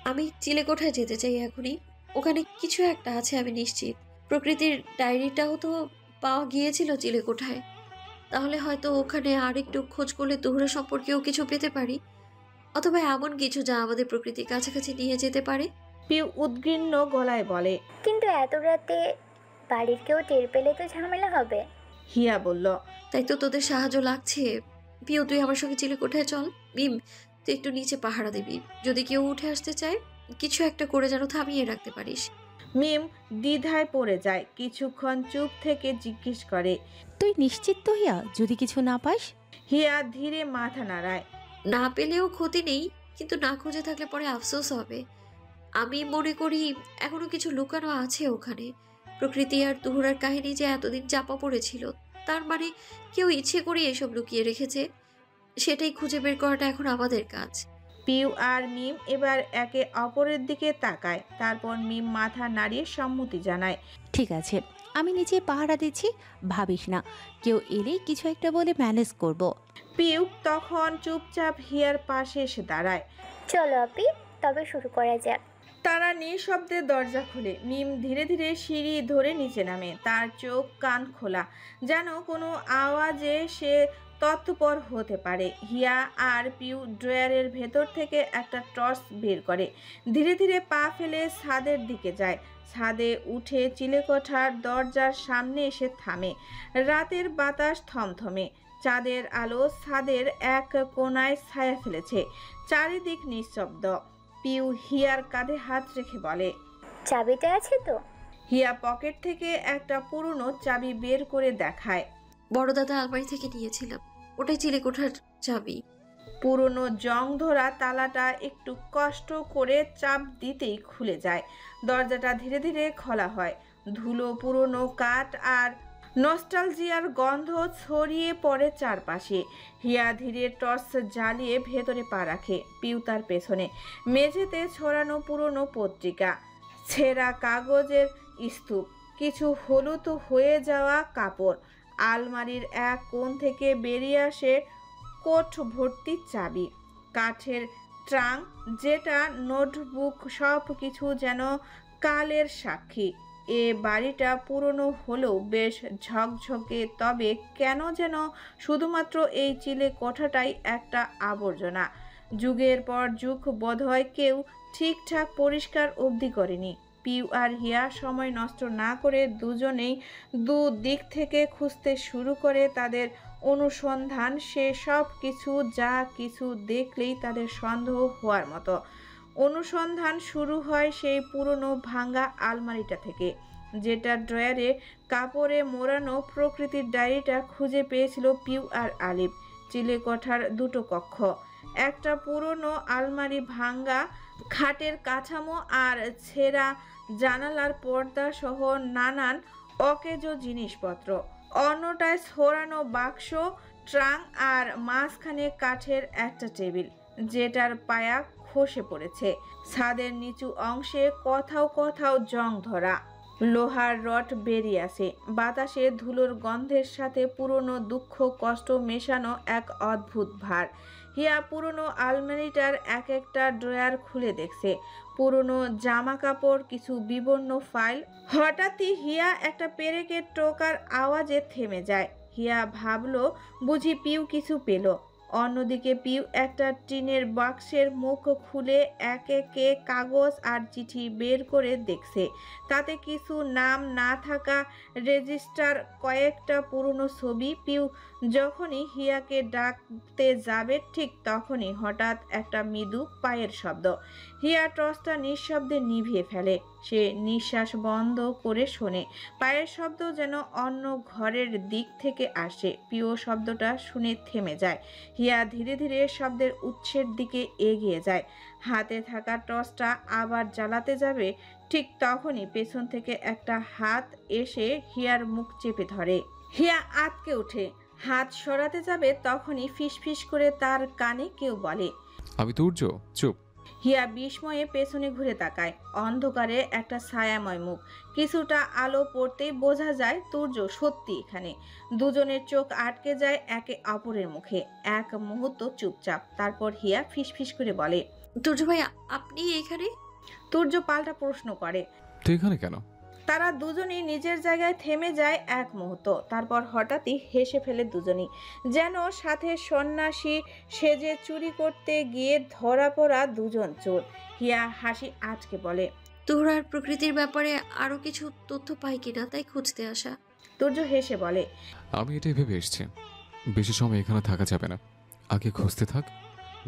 আমি চিলেকোঠায় যেতে চাই এখনই। ওখানে কিছু একটা আছে আমি নিশ্চিত। প্রকৃতির ডায়েরিটাও তো পাওয়া গিয়েছিল চিলেকোঠায়। তাহলে হয়তো ওখানে আর একটু খোঁজ করলে তুহরা সম্পর্কেও কিছু পেতে পারি, অথবা এমন কিছু যা আমাদের প্রকৃতির কাছাকাছি নিয়ে যেতে পারে। পিউ উদ্গ্রীন্ন গলায় বলে, কিন্তু এত রাতে বাড়ির কেউ টের পেলে তো ঝামেলা হবে। হিয়া বলল, তাই তো তোদের সাহায্য লাগছে। পিও, তুই আমার সঙ্গে চিলেকোঠায় চল। মিম, তুই একটু নিচে পাহারা দিবি। যদি কেউ উঠে আসতে চায় কিছু একটা করে যেন থামিয়ে রাখতে পারিস। মিম দ্বিধায় পড়ে যায়। কিছুক্ষণ চুপ থেকে জিজ্ঞেস করে, তুই নিশ্চিত তো হিয়া, যদি কিছু না পাস? হিয়া ধীরে মাথা নাড়ায়। না পেলেও ক্ষতি নেই, কিন্তু না খুঁজে থাকলে পরে আফসোস হবে। আমি মনে করি এখনো কিছু লুকানো আছে ওখানে। প্রকৃতি আর তুহরার কাহিনী যে এতদিন চাপা পড়েছিল, তার মানে কেউ ইচ্ছে করে এসব লুকিয়ে রেখেছে। সেটাই খুঁজে বের করাটা এখন আমাদের কাজ। পিউ আর মিম এবার একে অপরের দিকে তাকায়। তারপর মিম মাথা নাড়িয়ে সম্মতি জানায়। ঠিক আছে, আমি নিচে পাহারা দিচ্ছি, ভাবিস না। কেউ এলেই কিছু একটা বলে ম্যানেজ করব। পিউ তখন চুপচাপ হিয়ার পাশে এসে দাঁড়ায়। চলো আপি, তবে শুরু করা যাক। তারা নিঃশব্দে দরজা খোলে। মিম ধীরে ধীরে সিঁড়ি ধরে নিচে নামে, তার চোখ কান খোলা, যেন কোনো আওয়াজে সে তৎপর হতে পারে। হিয়া আর পিউ ড্রয়ারের ভেতর থেকে একটা টর্চ বের করে, ধীরে ধীরে পা ফেলে ছাদের দিকে যায়। ছাদে উঠে চিলেকোঠার দরজার সামনে এসে থামে। রাতের বাতাস থমথমে, চাঁদের আলো ছাদের এক কোণায় ছায়া ফেলেছে, চারিদিক নিঃশব্দ। পিউ হিয়ার কাঁধে হাত রেখে বলে, চাবিটা আছে তো? হিয়া পকেট থেকে একটা পুরনো চাবি বের করে দেখায়। বড় দাদা আলমারি থেকে নিয়েছিলাম, ওটাই চিলেকোঠার চাবি। পুরনো জং ধরা তালাটা একটু কষ্ট করে চাপ দিতেই খুলে যায়। দরজাটা ধীরে ধীরে খোলা হয়। ধুলো, পুরনো কাঠ আর নস্টালজিয়ার গন্ধ ছড়িয়ে পড়ে চারপাশে। হিয়া ধীরে টর্চ জ্বালিয়ে ভেতরে পা রাখে। পিউ তার পেছনে। মেঝেতে ছড়ানো পুরনো পত্রিকা, ছেঁড়া কাগজের স্তূপ, কিছু হলুদ হয়ে যাওয়া কাপড়। আলমারির এক কোণ থেকে বেরিয়ে আসে কোট ভর্তি চাবি, কাঠের ট্রাঙ্ক, যেটা নোটবুক, সব কিছু যেন কালের সাক্ষী। এ বাড়িটা পুরনো হলেও বেশ ঝকঝকে, তবে কেন যেন শুধুমাত্র এই চিলে কোঠাটাই একটা আবর্জনা। যুগের পর যুগ বোধহয় কেউ ঠিকঠাক পরিষ্কার অবধি করেনি। পিউ আর হিয়া সময় নষ্ট না করে দুজনেই দু দিক থেকে খুঁজতে শুরু করে তাদের অনুসন্ধান। সে সব কিছু, যা কিছু দেখলেই তাদের সন্দেহ হওয়ার মতো। অনুসন্ধান শুরু হয় সেই পুরনো ভাঙা আলমারিটা থেকে, যেটা ড্রয়ারে কাপড়ে মোড়ানো প্রকৃতির ডায়েরিটা খুঁজে পেয়েছিল পিউ আর আলিফ। চিলেকোঠার দুটো কক্ষ, একটা পুরনো আলমারি, ভাঙা খাটের কাঠামো আর ছেঁড়া জানালার পর্দা সহ নানান অকেজো জিনিসপত্র। অন্যটায় ছড়ানো বাক্স, ট্রাঙ্ক আর মাঝখানে কাঠের একটা টেবিল, যেটার পায়া খসে পড়েছে। ছাদের নিচু অংশে কোথাও কোথাও জং ধরা, লোহার রড বেরিয়ে আসে। বাতাসে ধুলোর গন্ধের সাথে পুরনো দুঃখ, কষ্ট মেশানো এক অদ্ভুত ভার। হিয়া পুরনো আলমারিটার এক একটা ড্রয়ার খুলে দেখছে, পুরনো জামা কাপড়, কিছু বিবর্ণ ফাইল। হঠাৎই হিয়া একটা পেরেকের টোকার আওয়াজে থেমে যায়। হিয়া ভাবলো বুঝি পিউ কিছু পেল। অন্যদিকে পিউ একটা টিনের বাক্সের মুখ খুলে এক একে কাগজ আর চিঠি বের করে দেখছে। তাতে কিছু নাম না থাকা রেজিস্টার, কয়েকটা পুরনো ছবি। পিউ যখনই হিয়াকে ডাকতে যাবে ঠিক তখনই হঠাৎ একটা মৃদু পায়ের শব্দ। হিয়া টর্চটা নিঃশব্দে নিভিয়ে ফেলে। সে নিঃশ্বাস বন্ধ করে শোনে। পায়ের শব্দ যেন অন্য ঘরের দিক থেকে আসে। পিউ শব্দটা শুনে থেমে যায়। হিয়া ধীরে ধীরে শব্দের উৎসের দিকে এগিয়ে যায়। হাতে থাকা টর্চটা আবার জ্বালাতে যাবে, ঠিক তখনই পেছন থেকে একটা হাত এসে হিয়ার মুখ চেপে ধরে। হিয়া আঁতকে ওঠে। হাত সরাতে যাবে তখনই ফিসফিস করে তার কানে কেউ বলে, আমি তুর্য, চুপ। হিয়া বিস্ময়ে পেছনে ঘুরে তাকায়। অন্ধকারে একটা ছায়াময় মুখ। কিছুটা আলো পড়তেই বোঝা যায় তুর্য সত্যি এখানে। দুজনের চোখ আটকে যায় একে অপরের মুখে। এক মুহূর্ত চুপচাপ, তারপর হিয়া ফিসফিস করে বলে, তুর্য ভাই, আপনি এখানে? তুর্য পাল্টা প্রশ্ন করে, তুই এখানে কেন? তারা দুজনেই নিজের জায়গায় থেমে যায় এক মুহূর্ত, তারপর হঠাৎই হেসে ফেলে দুজনেই, যেন সাথে সন্ন্যাসী সেজে চুরি করতে গিয়ে ধরা পড়া দুজন চোর। হিয়া হাসি আজকে বলে, তোর আর প্রকৃতির ব্যাপারে আরো কিছু তথ্য পাই কিনা তাই খুঁজতে আসা। তুর্য হেসে বলে, আমি এটাই ভেবে এসছি, বেশি সময় এখানে থাকা যাবে না, আগে খুঁজতে থাক,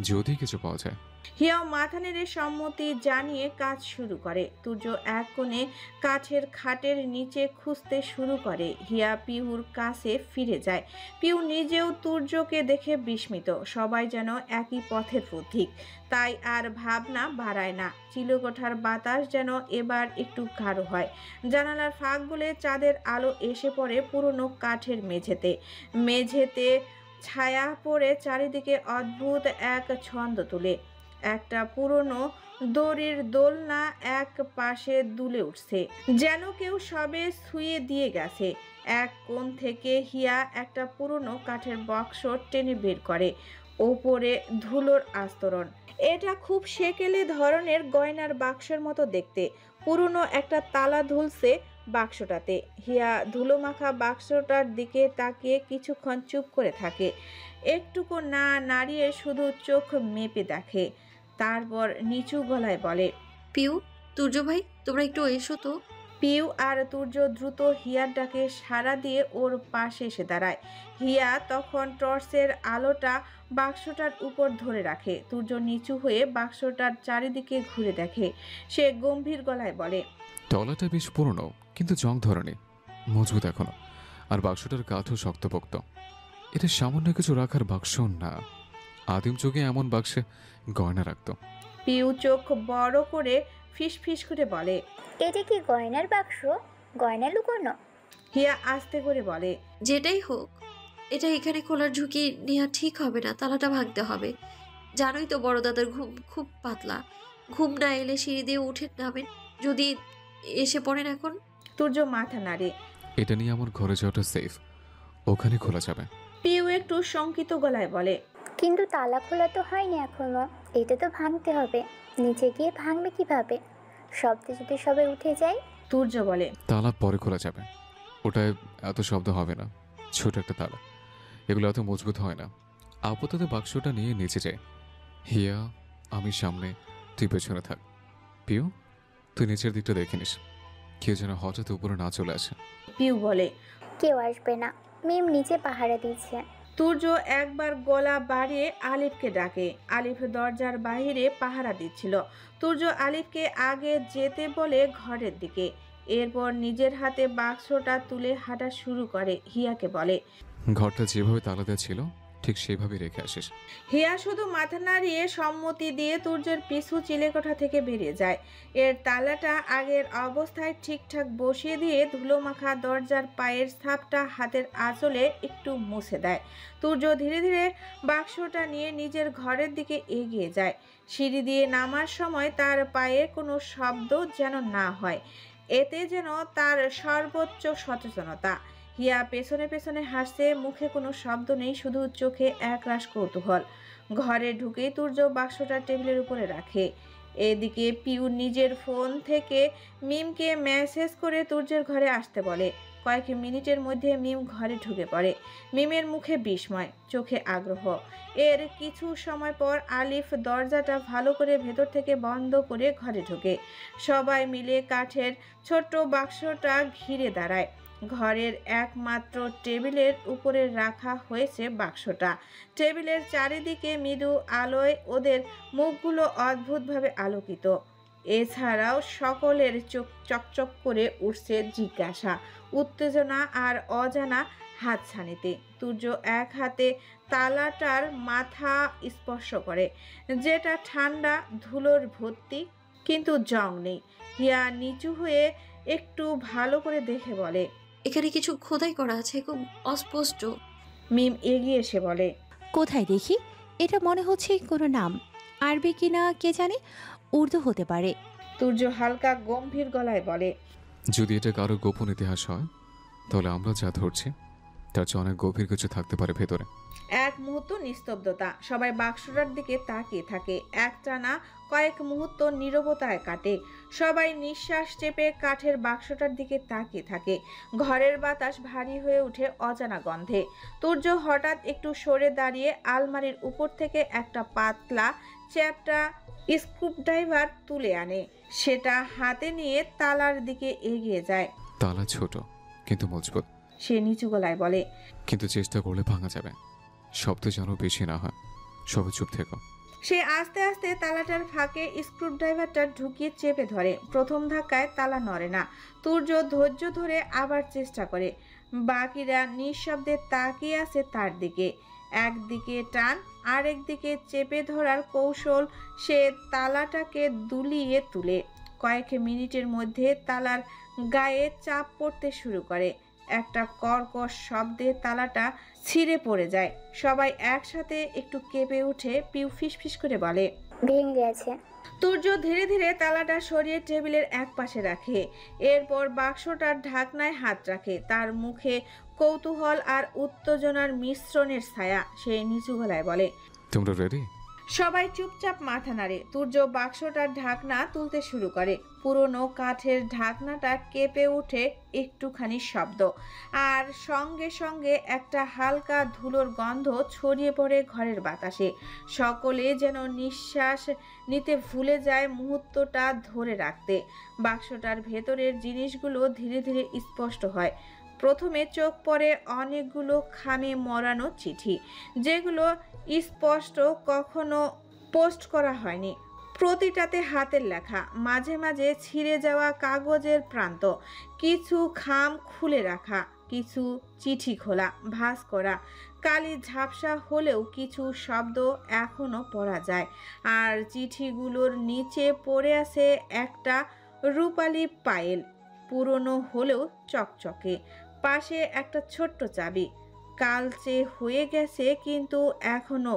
যদি কিছু পাওয়া যায়। হিয়াও মাথা নেড়ে সম্মতি জানিয়ে কাজ শুরু করে। তুর্য এক কোণে কাঠের খাটের নিচে খুঁজতে শুরু করে। হিয়া পিহুর কাছে ফিরে যায়। পিহু নিজেও তুর্যকে দেখে বিস্মিত। সবাই যেন একই পথের পথিক, তাই আর ভাবনা বাড়ায় না। চিলেকোঠার বাতাস যেন এবার একটু গাঢ় হয়। জানালার ফাঁক বলে চাঁদের আলো এসে পড়ে পুরনো কাঠের মেঝেতে ছায়া পড়ে চারিদিকে অদ্ভুত এক ছন্দ তুলে। একটা পুরনো দড়ির দোলনা এক পাশে দুলে উঠছে, যেন কেউ সবে ছুঁয়ে দিয়ে গেছে। এক কোণ থেকে হিয়া একটা পুরনো কাঠের বক্স টেনে বের করে। ওপরে ধুলোর আস্তরণ। এটা খুব সেকেলে ধরনের গয়নার বাক্সের মতো দেখতে। পুরনো একটা তালা ঝুলছে বাক্সটাতে। হিয়া ধুলো মাখা বাক্সটার দিকে তাকিয়ে কিছুক্ষণ চুপ করে থাকে, একটুকু না নাড়িয়ে শুধু চোখ মেপে দেখে। তারপর নিচু গলায় বলে, পিউ, তুর্য ভাই, তোমরা একটু এসো তো। পিউ আর তুর্য দ্রুত হিয়ার ডাকে সাড়া দিয়ে ওর পাশে এসে দাঁড়ায়। হিয়া তখন টর্চের আলোটা বাক্সটার উপর ধরে রাখে। তুর্য নিচু হয়ে বাক্সটার চারিদিকে ঘুরে দেখে। সে গম্ভীর গলায় বলে, তলাটা বেশ পুরনো, কিন্তু জং ধরেনি, মজবুত এখনো। আর বাক্সটার কাঠও শক্তপোক্ত। এটা সামান্য কিছু রাখার বাক্স না। আদিম যুগে এমন বাক্সে গয়না রাখত। পিউ চোখ বড় করে ফিস ফিস করে বলে, এটা কি গয়নার বাক্স? গয়না লুকোনো? হিয়া আস্তে করে বলে, যেটাই হোক, এটা এখানে খোলার ঝুঁকি নেওয়া ঠিক হবে না, তালাটা ভাঙতে হবে। জানোই তো বড় দাদার ঘুম খুব পাতলা, ঘুম না এলে সিঁড়ি দিয়ে উঠে নামেন, যদি এসে পড়েন এখন। তুর্য মাথা নাড়ে। এটা নিয়ে আমার ঘরে যাওয়াটা সেফ, ওখানে খোলা যাবে। পিউ একটু শঙ্কিত গলায় বলে, কিন্তু তালা খোলা তো হয়নি এখনো, এটা তো ভাঙতে হবে। নিচে গিয়ে ভাঙবে কিভাবে? শব্দে যদি সবাই উঠে যায়? তুর্য বলে, তালা পরে খোলা যাবে, ওটায় এত শব্দ হবে না, ছোট একটা তালা, এগুলো এত মজবুত হয় না। আপাতত বাক্সটা নিয়ে নিচে যাই। হিয়া, আমি সামনে, তুই পেছনে থাক। পিউ, তুই নিচের দিকটা দেখে নিস, কেউ যেন হঠাৎ উপরে না চলে আসে। পিউ বলে, কেউ আসবে না, মিম নিচে পাহারা দিচ্ছে। তুর্য একবার গলা বাড়িয়ে আলিফকে ডাকে। আলিফ দরজার বাইরে পাহারা দিচ্ছিল। তুর্য আলিফকে আগে যেতে বলে ঘরের দিকে। এরপর নিজের হাতে বাক্সটা তুলে হাঁটা শুরু করে। হিয়াকে বলে, ঘরটা যেভাবে তালা দেওয়া ছিল ঠিক সেভাবে রেখে আসিস। হিয়া শুধু মাথা নাড়িয়ে সম্মতি দিয়ে তুর্যের পিছু চিলেকোঠা থেকে বেরিয়ে যায়। এর তালাটা আগের অবস্থায় ঠিকঠাক বসিয়ে দিয়ে ধুলো মাখা দরজার পায়ের ছাপটা হাতের আঁচলে একটু মুছে দেয়। তুর্য ধীরে ধীরে বাক্সটা নিয়ে নিজের ঘরের দিকে এগিয়ে যায়। সিঁড়ি দিয়ে নামার সময় তার পায়ে কোনো শব্দ যেন না হয়, এতে যেন তার সর্বোচ্চ সচেতনতা। হিয়া পেছনে পেছনে হাসছে, মুখে কোনো শব্দ নেই, শুধু চোখে একরাশ কৌতূহল। ঘরে ঢুকেই তুর্য বাক্সটা টেবিলের উপরে রাখে। এদিকে পিউ নিজের ফোন থেকে মিমকে মেসেজ করে তুর্যের ঘরে আসতে বলে। কয়েক মিনিটের মধ্যে মিম ঘরে ঢুকে পড়ে। মিমের মুখে বিস্ময়, চোখে আগ্রহ। এর কিছু সময় পর আলিফ দরজাটা ভালো করে ভেতর থেকে বন্ধ করে ঘরে ঢোকে। সবাই মিলে কাঠের ছোট্ট বাক্সটা ঘিরে দাঁড়ায়। ঘরের একমাত্র টেবিলের উপরে রাখা হয়েছে বাক্সটা। টেবিলের চারিদিকে মৃদু আলোয় ওদের মুখগুলো অদ্ভুতভাবে আলোকিত। এছাড়াও সকলের চোখ চকচক করে উঠছে জিজ্ঞাসা, উত্তেজনা আর অজানা হাতছানিতে। তুর্য এক হাতে তালাটার মাথা স্পর্শ করে, যেটা ঠান্ডা ধুলোর ভর্তি, কিন্তু জং নেই। হিয়া নিচু হয়ে একটু ভালো করে দেখে বলে, এখানে কিছু খোদাই করা আছে, খুব অস্পষ্ট। মিম এগিয়ে এসে বলে, কোথায় দেখি? এটা মনে হচ্ছে কোনো নাম, আরবি কিনা কে জানে, উর্দু হতে পারে। তুর্য হালকা গম্ভীর গলায় বলে, যদি এটা কারো গোপন ইতিহাস হয়, তাহলে আমরা যা ধরছি তার চেয়ে অনেক গভীর কিছু থাকতে পারে ভেতরে। এক মুহূর্ত নিস্তব্ধতা। সবাই বাক্সটার দিকে তাকিয়ে থাকে। একটানা কয়েক মুহূর্ত নীরবতায় কাটে। সবাই নিঃশ্বাস চেপে কাঠের বাক্সটার দিকে তাকিয়ে থাকে। ঘরের বাতাস ভারী হয়ে ওঠে অজানা গন্ধে। তুর্য হঠাৎ একটু সরে দাঁড়িয়ে আলমারির উপর থেকে একটা পাতলা চ্যাপ্টা স্ক্রুড্রাইভার তুলে আনে। সেটা হাতে নিয়ে তালার দিকে এগিয়ে যায়। তালা ছোট কিন্তু মজবুত। সে নিচু গলায় বলে, কিন্তু চেষ্টা করলে ভাঙা যাবে, শব্দ যেন বেশি না হয়। সবাই চুপ থেকো। সে আস্তে আস্তে তালাটার ফাঁকে স্ক্রুড্রাইভারটা ঢুকিয়ে চেপে ধরে। প্রথম ধাক্কায় তালা নড়ে না। তুর্য ধৈর্য ধরে আবার চেষ্টা করে। বাকিরা নিঃশব্দে তাকিয়ে আছে তার দিকে। একদিকে টান, আরেকদিকে চেপে ধরার কৌশল সে তালাটাকে দুলিয়ে তুলে। কয়েক মিনিটের মধ্যে তালার গায়ে চাপ পড়তে শুরু করে। একটা কর্কশ শব্দে তালাটা ছিঁড়ে পড়ে যায়। সবাই একসাথে একটু কেঁপে উঠে। পিউ ফিসফিস করে বলে, ভেঙে গেছে। তুর্য ধীরে ধীরে তালাটা সরিয়ে টেবিলের এক পাশে রাখে। এরপর বাক্সটার ঢাকনায় হাত রাখে। তার মুখে কৌতূহল আর উত্তেজনার মিশ্রণের ছায়া। সে নিচু গলায় বলে, তোমরা রেডি? সবাই চুপচাপ মাথা নাড়ে। তুর্য বাক্সটার ঢাকনা তুলতে শুরু করে। পুরনো কাঠের ঢাকনাটা কেঁপে ওঠে একটুখানি শব্দ, আর সঙ্গে সঙ্গে একটা হালকা ধুলোর গন্ধ ছড়িয়ে পড়ে ঘরের বাতাসে। সকলে যেন নিঃশ্বাস নিতে ভুলে যায় মুহূর্তটা ধরে রাখতে। বাক্সটার ভেতরের জিনিসগুলো ধীরে ধীরে স্পষ্ট হয়। প্রথমে চোখ পড়ে অনেকগুলো খামে মরানো চিঠি, যেগুলো স্পষ্ট কখনো পোস্ট করা হয়নি। প্রতিটাতে হাতের লেখা, মাঝে মাঝে ছিঁড়ে যাওয়া কাগজের প্রান্ত, কিছু খাম খুলে রাখা, কিছু চিঠি খোলা, ভাঁজ করা, কালি ঝাপসা হলেও কিছু শব্দ এখনো পড়া যায়। আর চিঠিগুলোর নিচে পড়ে আছে একটা রূপালি পায়েল, পুরনো হলেও চকচকে। পাশে একটা ছোট্ট চাবি, কালচে হয়ে গেছে কিন্তু এখনো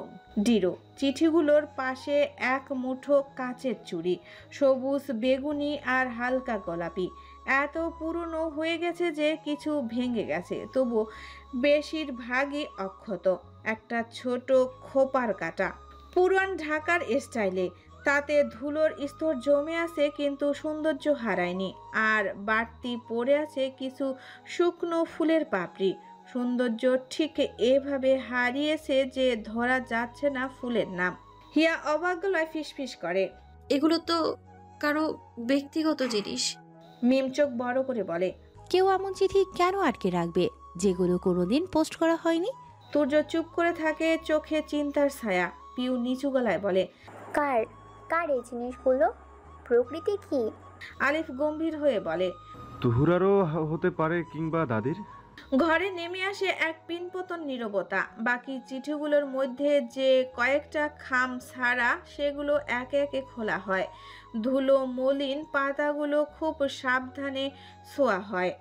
দৃঢ়। চিঠিগুলোর পাশে এক মুঠো কাচের চুড়ি, সবুজ, বেগুনি আর হালকা গোলাপি। এত পুরনো হয়ে গেছে যে কিছু ভেঙে গেছে, তবু বেশিরভাগই অক্ষত। একটা ছোট খোপার কাটা, পুরান ঢাকার স্টাইলে। তাতে ধুলোর স্তর জমে আছে কিন্তু সৌন্দর্য হারায়নি। আর বাড়তি পড়ে আছে কিছু শুকনো ফুলের পাপড়ি। সৌন্দর্য ঠিক এভাবে হারিয়েছে যে ধরা যাচ্ছে না ফুলের নাম। হিয়া অবাক গলায় ফিসফিস করে, এগুলো তো কারো ব্যক্তিগত জিনিস। মিম চোখ বড় করে বলে, কেউ এমন চিঠি কেন আটকে রাখবে যেগুলো কোনোদিন পোস্ট করা হয়নি? তুর্য চুপ করে থাকে, চোখে চিন্তার ছায়া। পিউ নিচু গলায় বলে, কার কার এই জিনিসগুলো? প্রকৃতি কি? আলিফ গম্ভীর হয়ে বলে, তুহুরারও হতে পারে, কিংবা দাদির। ঘরে নেমে আসে এক পিনপতন নীরবতা। বাকি চিঠিগুলোর মধ্যে যে কয়েকটা খাম ছাড়া সেগুলো একে একে খোলা হয়। ধুলো মলিন পাতাগুলো খুব সাবধানে ছোঁয়া হয়।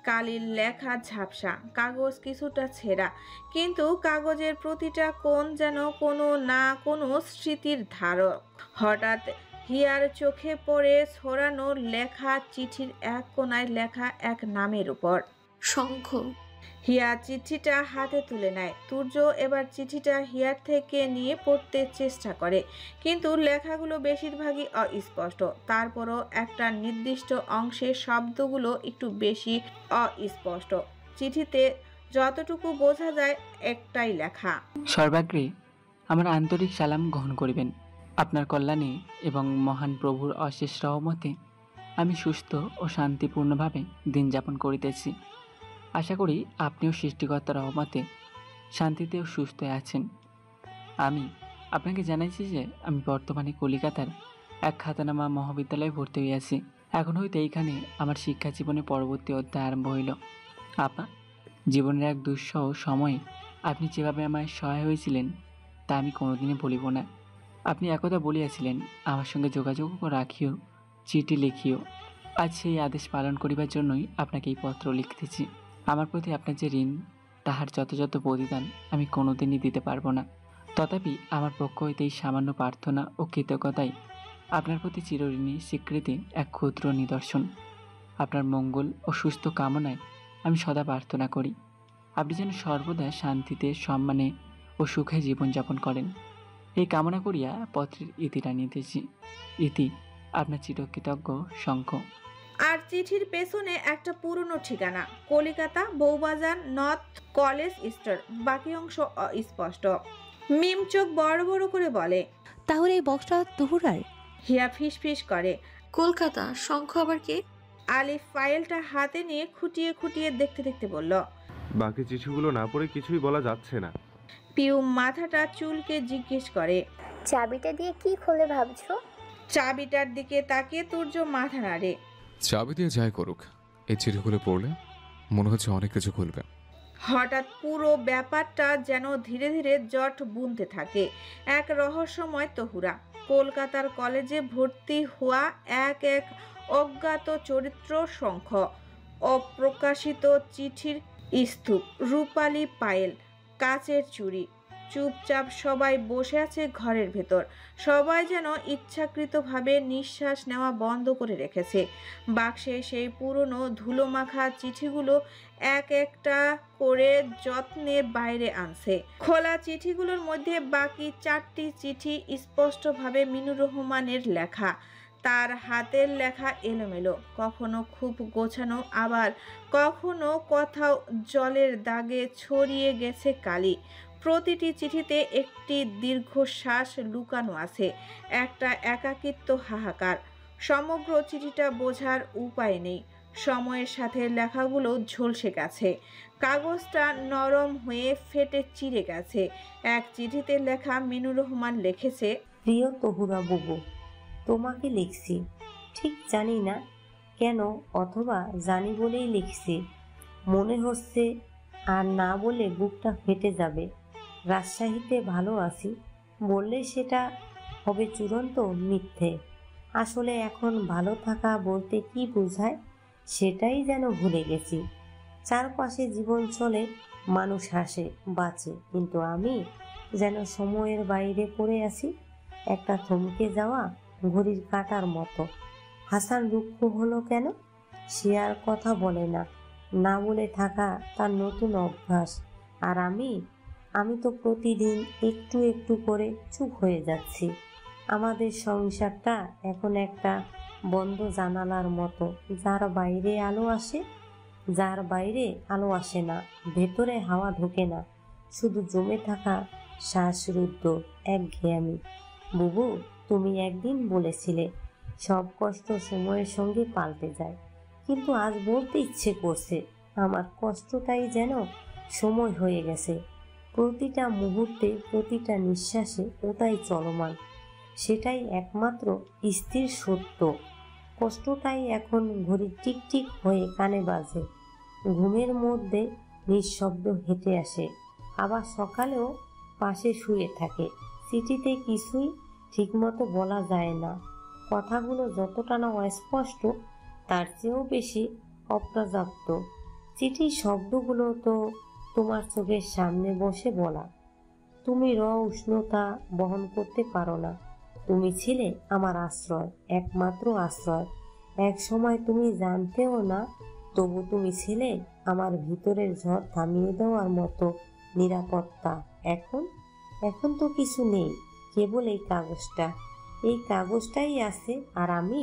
কালির লেখা ঝাপসা, কাগজ কিছুটা ছেঁড়া, কিন্তু কাগজের প্রতিটা কোণ যেন কোনো না কোনো স্মৃতির ধারক। হঠাৎ হিয়ার চোখে পড়ে ছড়ানো লেখা চিঠির এক কোণায় লেখা এক নামের উপর, শঙ্খ। হিয়া চিঠিটা হাতে তুলে নেয়। তুর্য এবার চিঠিটা হিয়ার থেকে নিয়ে পড়তে চেষ্টা করে, কিন্তু লেখাগুলো বেশিরভাগই অস্পষ্ট। তারপরও একটা নির্দিষ্ট অংশে শব্দগুলো একটু বেশি অস্পষ্ট। চিঠিতে যতটুকু বোঝা যায় একটাই লেখা, সর্বাগ্রে আমার আন্তরিক সালাম গ্রহণ করিবেন। আপনার কল্যাণে এবং মহান প্রভুর অশেষ রহমতে আমি সুস্থ ও শান্তিপূর্ণভাবে দিন যাপন করিতেছি। আশা করি আপনিও সৃষ্টিকর্তার রহমতে শান্তিতে ও সুস্থ আছেন। আমি আপনাকে জানাইছি যে আমি বর্তমানে কলিকাতার এক খ্যাতনামা মহাবিদ্যালয়ে ভর্তি হইয়াছি। এখন হইতে এইখানে আমার শিক্ষা জীবনে পরবর্তী অধ্যায় আরম্ভ হইল। আপা, জীবনের এক দুঃসহ সময়ে আপনি যেভাবে আমায় সহায় হয়েছিলেন তা আমি কোনোদিনই বলিব না। আপনি একথা বলিয়াছিলেন, আমার সঙ্গে যোগাযোগ রাখিও, চিঠি লিখিও। আজ সেই আদেশ পালন করিবার জন্যই আপনাকে এই পত্র লিখতেছি। আমার প্রতি আপনার যে ঋণ, তাহার যথাযথ প্রতিদান আমি কোনোদিনই দিতে পারবো না। তথাপি আমার পক্ষ হইতে এই সামান্য প্রার্থনা ও কৃতজ্ঞতাই আপনার প্রতি চিরঋণী স্বীকৃতি এক ক্ষুদ্র নিদর্শন। আপনার মঙ্গল ও সুস্থ কামনায় আমি সদা প্রার্থনা করি। আপনি যেন সর্বদা শান্তিতে, সম্মানে ও সুখে জীবনযাপন করেন, এই কামনা করিয়া পত্রের ইতি টানিতেছি। ইতি আপনার চিরকৃতজ্ঞ শঙ্খ। আর চিঠির পেছনে একটা পুরনো ঠিকানা, Calcutta, Bowbazar, north college store. বাকি অংশ অস্পষ্ট। মিম চোখ বড় বড় করে বলে, তাহলে এই বক্সটা তুহুরার? হিয়া ফিসফিস করে, কলকাতা, শঙ্খ আবার কে? আলিফ ফাইলটা হাতে নিয়ে খুঁটিয়ে খুঁটিয়ে দেখতে দেখতে বলল, বাকি চিঠিগুলো না পড়ে কিছুই বলা যাচ্ছে না। পিউ মাথাটা চুলকে জিজ্ঞেস করে, চাবিটা দিয়ে কি খোলে ভাবছো? চাবিটার দিকে তাকিয়ে তুর্য মাথা নাড়ে। চাবি দিয়ে যাই করুক, এই চিঠিগুলো পড়লে মনে হচ্ছে অনেক কিছু খুলবে। হঠাৎ পুরো ব্যাপারটা যেন ধীরে ধীরে জট বুনতে থাকে। এক রহস্যময় তহুরা, কলকাতার কলেজে ভর্তি হওয়া এক এক অজ্ঞাত চরিত্র, শঙ্খ, অপ্রকাশিত চিঠির স্তূপ, রূপালী পায়েল, কাচের চুড়ি, চুপচাপ সবাই বসে আছে ঘরের ভেতর। সবাই যেন ইচ্ছাকৃতভাবে নিঃশ্বাস নেওয়া বন্ধ করে রেখেছে। বাক্সে সেই পুরনো ধুলোমাখা চিঠিগুলো এক একটা করে যত্নে বাইরে আনছে। খোলা চিঠিগুলোর মধ্যে বাকি 4টি চিঠি স্পষ্টভাবে মিনুর রহমানের লেখা। তার হাতের লেখা এলোমেলো, কখনো খুব গোছানো, আবার কখনো কোথাও জলের দাগে ছড়িয়ে গেছে কালি। প্রতিটি চিঠিতে একটি দীর্ঘশ্বাস লুকানো আছে, একটা একাকিত্ব হাহাকার। সমগ্র চিঠিটা বোঝার উপায় নেই। সময়ের সাথে লেখাগুলো ঝলসে গেছে, কাগজটা নরম হয়ে ফেটে চিড়ে গেছে। এক চিঠিতে লেখা মিনুর রহমান লিখেছে, প্রিয় তহুরা বুবু, তোমাকে লিখছি। ঠিক জানি না কেন, অথবা জানি বলেই লিখছি। মনে হচ্ছে আর না বলে বুকটা ফেটে যাবে। রাজশাহীতে ভালো আছি বললে সেটা হবে চূড়ান্ত মিথ্যে। আসলে এখন ভালো থাকা বলতে কি বোঝায় সেটাই যেন ভুলে গেছি। চারপাশে জীবন চলে, মানুষ হাসে বাঁচে, কিন্তু আমি যেন সময়ের বাইরে পড়ে আছি, একটা থমকে যাওয়া ঘড়ির কাঁটার মতো। হাসান রুক্ষ হলো কেন? সে আর কথা বলে না, না বলে থাকা তার নতুন অভ্যাস। আর আমি তো প্রতিদিন একটু একটু করে চুপ হয়ে যাচ্ছি। আমাদের সংসারটা এখন একটা বন্ধ জানালার মতো, যার বাইরে আলো আসে না, ভেতরে হাওয়া ঢোকে না, শুধু জমে থাকা শ্বাসরুদ্ধ একঘেয়েমি। বুবু, তুমি একদিন বলেছিলে সব কষ্ট সময়ের সঙ্গে পাল্টে যায়, কিন্তু আজ বলতে ইচ্ছে করছে আমার কষ্টটাই যেন সময় হয়ে গেছে। প্রতিটা মুহূর্তে, প্রতিটা নিঃশ্বাসে ওটাই চলমান, সেটাই একমাত্র স্থির সত্য। কষ্টটাই এখন ঘড়ি টিকটিক হয়ে কানে বাজে, ঘুমের মধ্যে নিঃশব্দ হেঁটে আসে, আবার সকালেও পাশে শুয়ে থাকে। চিঠিতে কিছুই ঠিকমতো বলা যায় না, কথাগুলো যতটা না অস্পষ্ট তার চেয়েও বেশি অপর্যাপ্ত। চিঠির শব্দগুলো তো তোমার চোখের সামনে বসে বলা। তুমি উষ্ণতা বহন করতে পারো না। তুমি ছিলে আমার আশ্রয়, একমাত্র আশ্রয়। এক সময় তুমি জানতেও না, তবু তুমি ছিলে আমার ভিতরের ঝড় থামিয়ে দেওয়ার মতো নিরাপত্তা। এখন তো কিছু নেই, কেবল এই কাগজটা। এই কাগজটাই আছে, আর আমি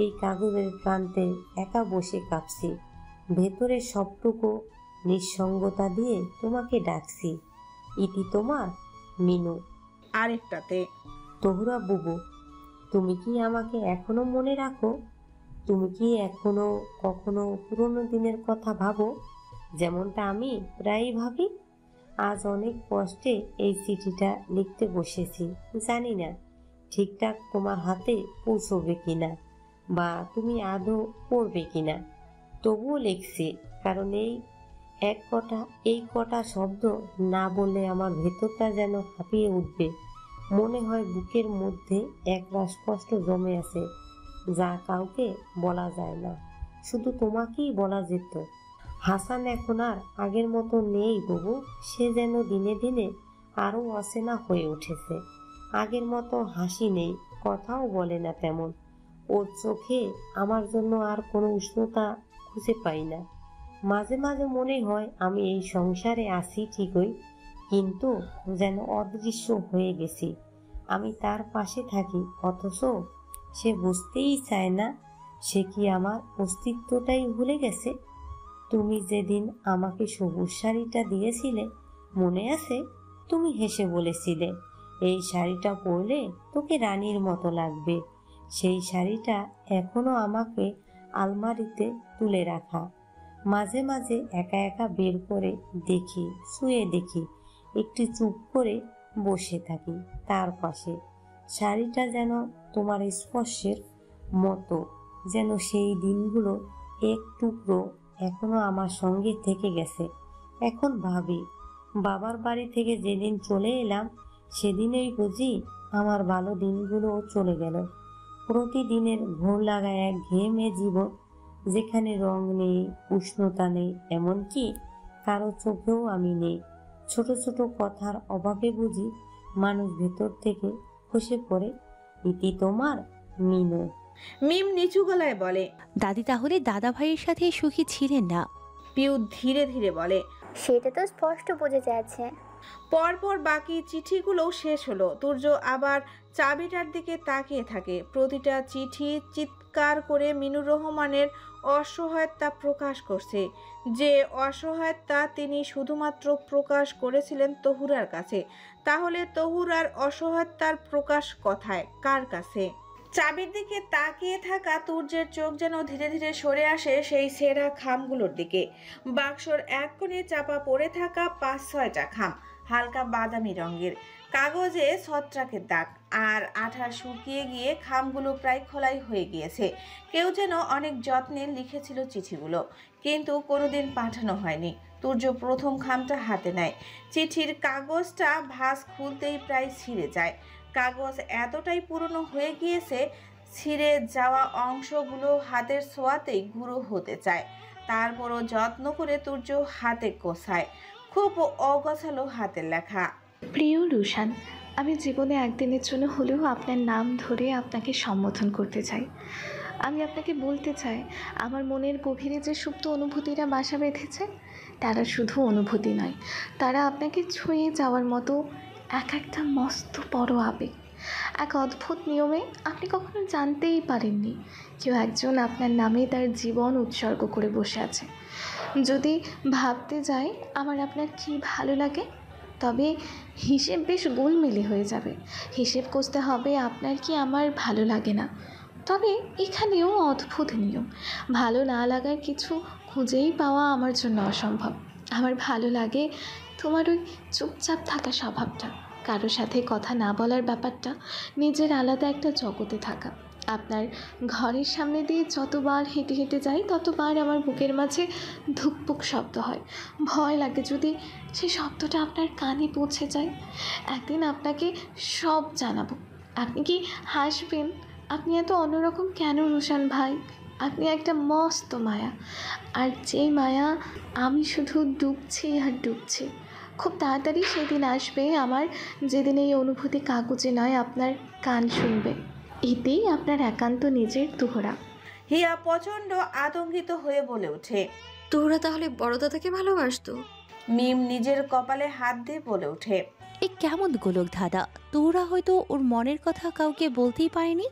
এই কাগজের প্রান্তে একা বসে কাঁপছি। ভেতরের সবটুকু নিঃসঙ্গতা দিয়ে তোমাকে ডাকছি। ইতি তোমার, মিনু। আরেকটাতে, তহুরা বুবু, তুমি কি আমাকে এখনো মনে রাখো? তুমি কি এখনো কখনো পুরনো দিনের কথা ভাবো, যেমনটা আমি প্রায়ই ভাবি? আজ অনেক কষ্টে এই চিঠিটা লিখতে বসেছি। জানি না ঠিকঠাক তোমার হাতে পৌঁছবে কিনা, বা তুমি আদৌ পড়বে কিনা, তবুও লিখছি, কারণ এই কটা শব্দ না বললে আমার ভেতরটা যেন হাঁপিয়ে উঠবে। মনে হয় বুকের মধ্যে একরাশ কষ্ট জমে আছে, যা কাউকে বলা যায় না, শুধু তোমাকেই বলা যেত। হাসান এখন আর আগের মতো নেই বাবু, সে যেন দিনে দিনে আরো অচেনা হয়ে উঠেছে। আগের মতো হাসি নেই, কথাও বলে না তেমন। ওর চোখে আমার জন্য আর কোনো উষ্ণতা খুঁজে পাই না। মাঝে মাঝে মনে হয় আমি এই সংসারে আছি ঠিকই, কিন্তু যেন অদৃশ্য হয়ে গেছি। আমি তার পাশে থাকি, অথচ সে বুঝতেই চায় না। সে কি আমার অস্তিত্বটাই ভুলে গেছে? তুমি যেদিন আমাকে সবুজ শাড়িটা দিয়েছিলে মনে আছে? তুমি হেসে বলেছিলে, এই শাড়িটা পরলে তোকে রানীর মতো লাগবে। সেই শাড়িটা এখনো আমাকে আলমারিতে তুলে রাখা। মাঝে মাঝে একা একা বের করে দেখি, শুয়ে দেখি, একটু চুপ করে বসে থাকি তার পাশে। শাড়িটা যেন তোমার স্পর্শের মতো, যেন সেই দিনগুলো এক টুকরো এখনো আমার সঙ্গে থেকে গেছে। এখন ভাবি, বাবার বাড়ি থেকে যেদিন চলে এলাম সেদিনেই বুঝি আমার ভালো দিনগুলো চলে গেল। প্রতিদিনের ঘোর লাগা এক ঘেমে জীবন, যেখানে রং নেই, উষ্ণতা নেই, এমনকি কারো চোখেও আমি নেই। ছোট ছোট কথার অভাবে বুঝি মানুষ ভেতর থেকে খসে পড়ে। ইতি তোমার মিনু। মিম নিচু গলায় বলে। দাদি তাহলে দাদা ভাইয়ের সাথে সুখী ছিলেন না? পিউ ধীরে ধীরে বলে। সেটা তো স্পষ্ট বোঝা যাচ্ছে। পরপর বাকি চিঠিগুলোও শেষ হলো। তুর্য আবার চাবিটার দিকে তাকিয়ে থাকে। প্রতিটা চিঠি চিৎকার করে মিনুর রহমানের অসহায়তা প্রকাশ করছে, যে অসহায়তা তিনি শুধুমাত্র প্রকাশ করেছিলেন তহুরার কাছে। তাহলে তহুরার অসহায়তার প্রকাশ কোথায়, কার কাছে? চাবির দিকে তাকিয়ে থাকা তুর্যের চোখ যেন ধীরে ধীরে সরে আসে সেই ছেঁড়া খামগুলোর দিকে। বাক্সর এক কোণে চাপা পড়ে থাকা 5-6টা খাম, হালকা বাদামি রঙের, কাগজে ছত্রাকের দাগ আর আঠা শুকিয়ে গিয়ে খামগুলো প্রায় খোলাই হয়ে গিয়েছে। কেউ যেন অনেক যত্নে লিখেছিল চিঠিগুলো, কিন্তু কোনোদিন পাঠানো হয়নি। তুর্য প্রথম খামটা হাতে নেয়। চিঠির কাগজটা ভাঁজ খুলতেই প্রায় ছিঁড়ে যায়। কাগজ এতটাই পুরনো হয়ে গিয়েছে, ছিঁড়ে যাওয়া অংশগুলো হাতের ছোঁয়াতেই গুঁড়ো হতে চায়। তারপরও যত্ন করে তুর্য হাতে গোছায়। খুব অগোছালো হাতের লেখা। প্রিয় রুশান, আমি জীবনে একদিনের জন্য হলেও আপনার নাম ধরে আপনাকে সম্বোধন করতে চাই। আমি আপনাকে বলতে চাই, আমার মনের গভীরে যে সুপ্ত অনুভূতিরা বাসা বেঁধেছে, তারা শুধু অনুভূতি নয়, তারা আপনাকে ছুঁয়ে যাওয়ার মতো এক একটা মস্ত বড় আবেগ। এক অদ্ভুত নিয়মে আপনি কখনো জানতেই পারেননি কেউ একজন আপনার নামে তার জীবন উৎসর্গ করে বসে আছে। যদি ভাবতে যাই আমার আপনার কি ভালো লাগে, তবে হিসেব বেশ গোলমেলে হয়ে যাবে। হিসেব কষতে হবে আপনার কি আমার ভালো লাগে না। তবে এখানেও অদ্ভুত নিয়ম, ভালো না লাগার কিছু খুঁজেই পাওয়া আমার জন্য অসম্ভব। আমার ভালো লাগে তোমার ওই চুপচাপ থাকা স্বভাবটা, কারোর সাথে কথা না বলার ব্যাপারটা, নিজের আলাদা একটা জগতে থাকা। আপনার ঘরের সামনে দিয়ে যতবার হেঁটে হেঁটে যাই ততবার আমার বুকের মাঝে ধুকপুক শব্দ হয়। ভয় লাগে যদি সেই শব্দটা আপনার কানে পৌঁছে যায়। একদিন আপনাকে সব জানাবো। আপনি কি হাসবেন? আপনি এত অন্যরকম কেন রুশান ভাই? আপনি একটা মস্ত মায়া, আর যেই মায়া আমি শুধু ডুবছি আর ডুবছি। খুব তাড়াতাড়ি সেদিন আসবে আমার, যেদিন এই অনুভূতি কাগজে নয় আপনার কান শুনবে। এতেই আপনার একান্ত নিজের তুহরা। হিয়া প্রচন্ড আতঙ্কিত হয়ে বলে ওঠে। তোরা তাহলে বড় দাদাকে ভালোবাসতো? মিম নিজের কপালে হাত দিয়ে বলে ওঠে। এ কেমন গোলক ধাঁধা! তোরা হয়তো ওর মনের কথা কাউকে বলতেই পারেনি।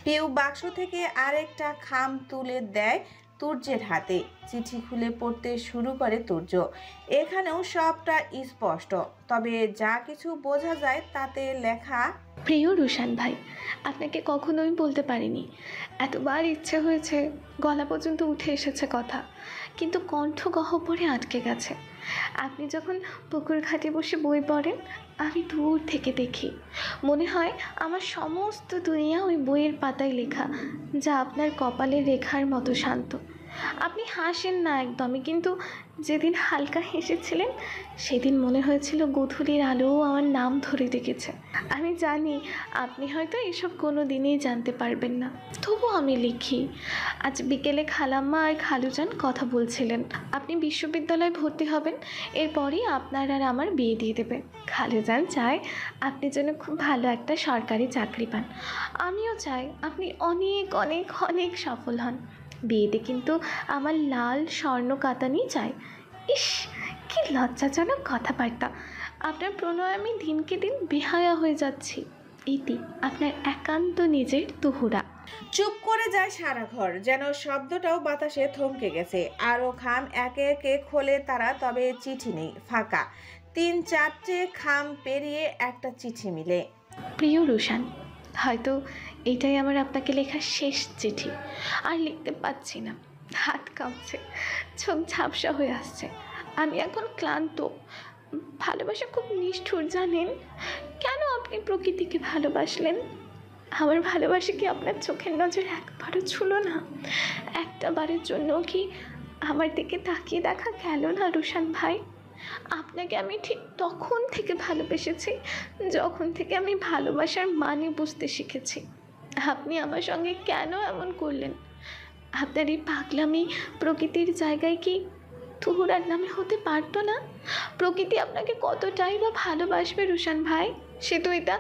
পিউ বাক্স থেকে আরেকটা খাম তুলে দেয় তুর্যের হাতে। চিঠি খুলে পড়তে শুরু করে তুর্য। এখানেও সবটা স্পষ্ট, তবে যা কিছু বোঝা যায় তাতে লেখা। প্রিয় রুশান ভাই, আপনাকে কখনোই বলতে পারিনি। এতবার ইচ্ছে হয়েছে, গলা পর্যন্ত উঠে এসেছে কথা, কিন্তু কণ্ঠ গহ্বরে আটকে গেছে। আপনি যখন পুকুর ঘাটে বসে বই পড়েন, আমি দূর থেকে দেখি, মনে হয় আমার সমস্ত দুনিয়া ওই বইয়ের পাতায় লেখা, যা আপনার কপালের রেখার মতো শান্ত। আপনি হাসেন না একদমই, কিন্তু যেদিন হালকা হেসেছিলেন সেদিন মনে হয়েছিল গধূলির আলো আমার নাম ধরে ডেকেছে। আমি জানি আপনি হয়তো এসব কোনো দিনই জানতে পারবেন না, তবু আমি লিখি। আজ বিকেলে খালাম্মা আর খালুজান কথা বলছিলেন আপনি বিশ্ববিদ্যালয়ে ভর্তি হবেন, এরপরই আপনার আর আমার বিয়ে দিয়ে দেবে। খালুজান চায় আপনি যেন খুব ভালো একটা সরকারি চাকরি পান। আমিও চাই আপনি অনেক অনেক অনেক সফল হন। বিয়েতে কিন্তু আমার লাল স্বর্ণ কাতানি চাই। ইস, কি লজ্জাজনক কথাবার্তা! আপনার প্রণয় আমি দিনকে দিন বেহায়া হয়ে যাচ্ছি। ইতি আপনার একান্ত নিজের তুহুরা। চুপ করে যায় সারা ঘর, যেন শব্দটাও বাতাসে থমকে গেছে। আরও খাম একে একে খোলে তারা, তবে চিঠি নেই, ফাঁকা। 3-4টে খাম পেরিয়ে একটা চিঠি মিলে। প্রিয় রুশান, হয়তো এটাই আমার আপনাকে লেখা শেষ চিঠি। আর লিখতে পারছি না, হাত কাঁপছে, চোখ ঝাপসা হয়ে আসছে। আমি এখন ক্লান্ত। ভালোবাসা খুব নিষ্ঠুর জানেন। কেন আপনি প্রকৃতিকে ভালোবাসলেন? আমার ভালোবাসা কি আপনার চোখের নজর একবারও ছুলো না? একটা বারের জন্য কি আমার দিকে তাকিয়ে দেখা গেল না রুশান ভাই? আপনাকে আমি ঠিক তখন থেকে ভালোবেসেছি যখন থেকে আমি ভালোবাসার মানে বুঝতে শিখেছি। আপনি আমার সঙ্গে কেন এমন করলেন? আপনার এই পাগলামি প্রকৃতির জায়গায় কি তুহুরার নামে হতে পারতো না? প্রকৃতি আপনাকে কতটাই বা ভালোবাসবে রুশান ভাই, সে তো এটা